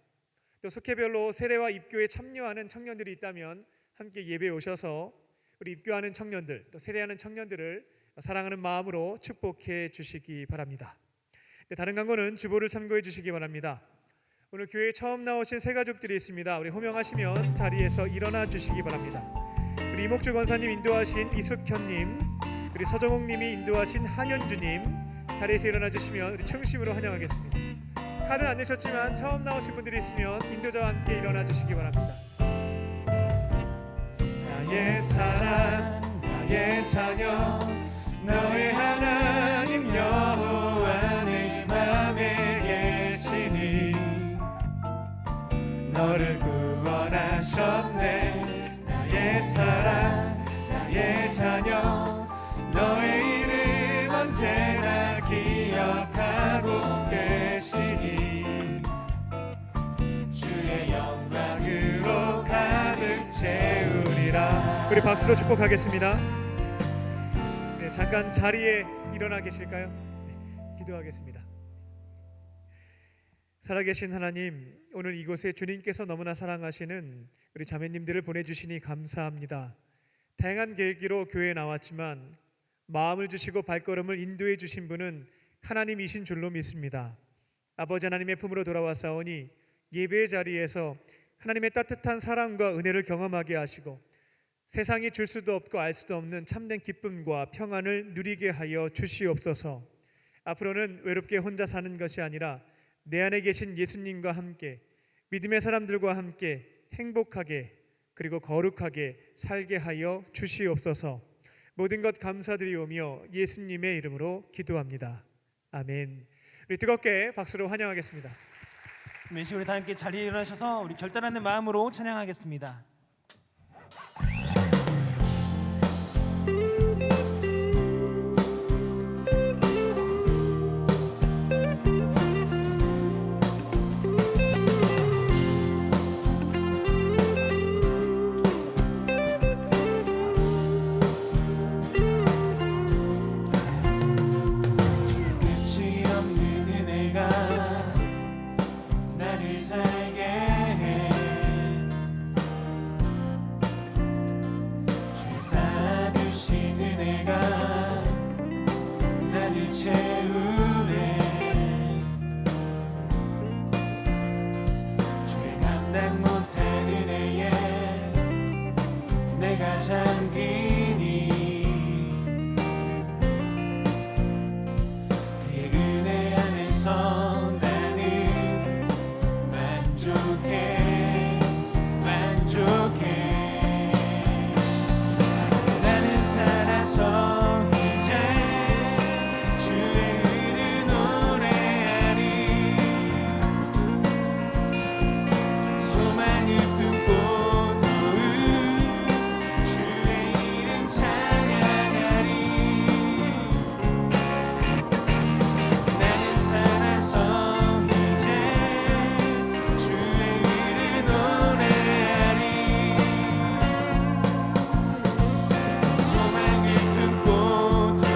또 속회별로 세례와 입교에 참여하는 청년들이 있다면 함께 예배에 오셔서 우리 입교하는 청년들 또 세례하는 청년들을 사랑하는 마음으로 축복해 주시기 바랍니다. 다른 광고는 주보를 참고해 주시기 바랍니다. 오늘 교회에 처음 나오신 새 가족들이 있습니다. 우리 호명하시면 자리에서 일어나 주시기 바랍니다. 우리 이목주 권사님 인도하신 이숙현님, 우리 서정옥님이 인도하신 한현주님 자리에서 일어나 주시면 우리 충심으로 환영하겠습니다. 카드 안 내셨지만 처음 나오신 분들이 있으면 인도자와 함께 일어나 주시기 바랍니다. 나의 사랑 나의 자녀 너의 하나님 여호와 내 맘에 계시니 너를 구원하셨네. 나의 사랑 나의 자녀 너의 이름 언제나 기억하고 계시니 주의 영광으로 가득 채우리라. 우리 박수로 축복하겠습니다. 네, 잠깐 자리에 일어나 계실까요? 네, 기도하겠습니다. 살아계신 하나님, 오늘 이곳에 주님께서 너무나 사랑하시는 우리 자매님들을 보내주시니 감사합니다. 다양한 계기로 교회에 나왔지만 마음을 주시고 발걸음을 인도해 주신 분은 하나님이신 줄로 믿습니다. 아버지 하나님의 품으로 돌아왔사오니 예배의 자리에서 하나님의 따뜻한 사랑과 은혜를 경험하게 하시고 세상이 줄 수도 없고 알 수도 없는 참된 기쁨과 평안을 누리게 하여 주시옵소서. 앞으로는 외롭게 혼자 사는 것이 아니라 내 안에 계신 예수님과 함께 믿음의 사람들과 함께 행복하게 그리고 거룩하게 살게 하여 주시옵소서. 모든 것 감사드리오며 예수님의 이름으로 기도합니다. 아멘. 우리 뜨겁게 박수로 환영하겠습니다. 이 시간 우리 다 함께 자리에 일어나셔서 우리 결단하는 마음으로 찬양하겠습니다. 만족해 나는 살아서 이제 주의 의를 노래하리 소망을 품고 더욱 주의 이름 찬양하리 나는 살아서 이제 주의 의를 노래하리 소망을 품고 더욱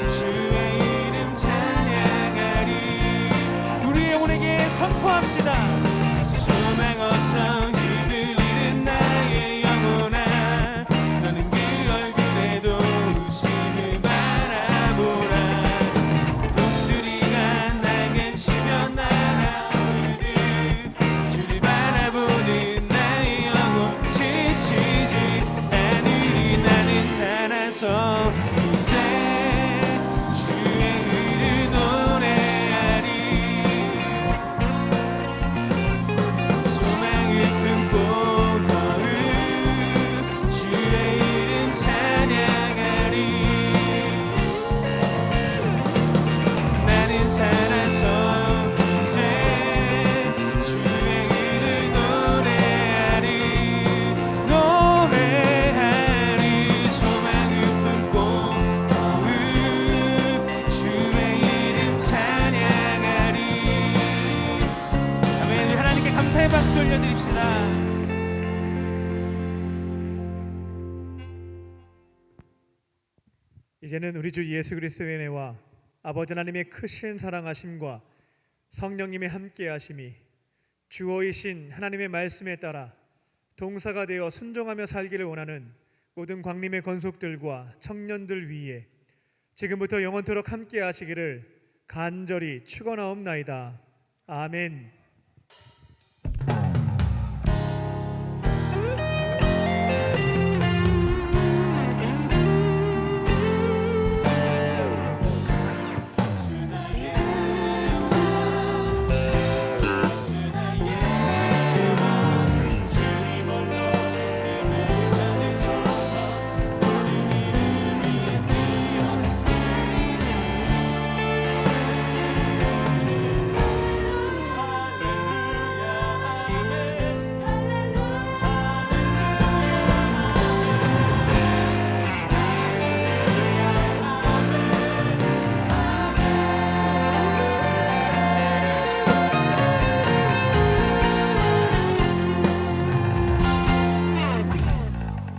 주의 이름 찬양하리 우리 영혼에게 선포합시다. 소망 없어 힘을 잃은 나의 영혼아 너는 그 얼굴에도 웃음을 바라보라 독수리가 날개 치며 날아오르듯 주를 바라보는 나의 영혼 지치지 않으리 나는 살아서 이제 주의 의를 노래하리 소망을 품고 더욱 주의 이름 찬양하리 나는 살아서 이제 주의 이름 노래하리 소망을 품고 더욱 주의 이름 찬양하리 아멘. 우리 하나님께 감사의 박수 올려드립시다. 이제는 우리 주 예수 그리스도의 은혜와 아버지 하나님의 크신 사랑하심과 성령님의 함께하심이 주어이신 하나님의 말씀에 따라 동사가 되어 순종하며 살기를 원하는 모든 광림의 권속들과 청년들 위에 지금부터 영원토록 함께하시기를 간절히 축원하옵나이다. 아멘.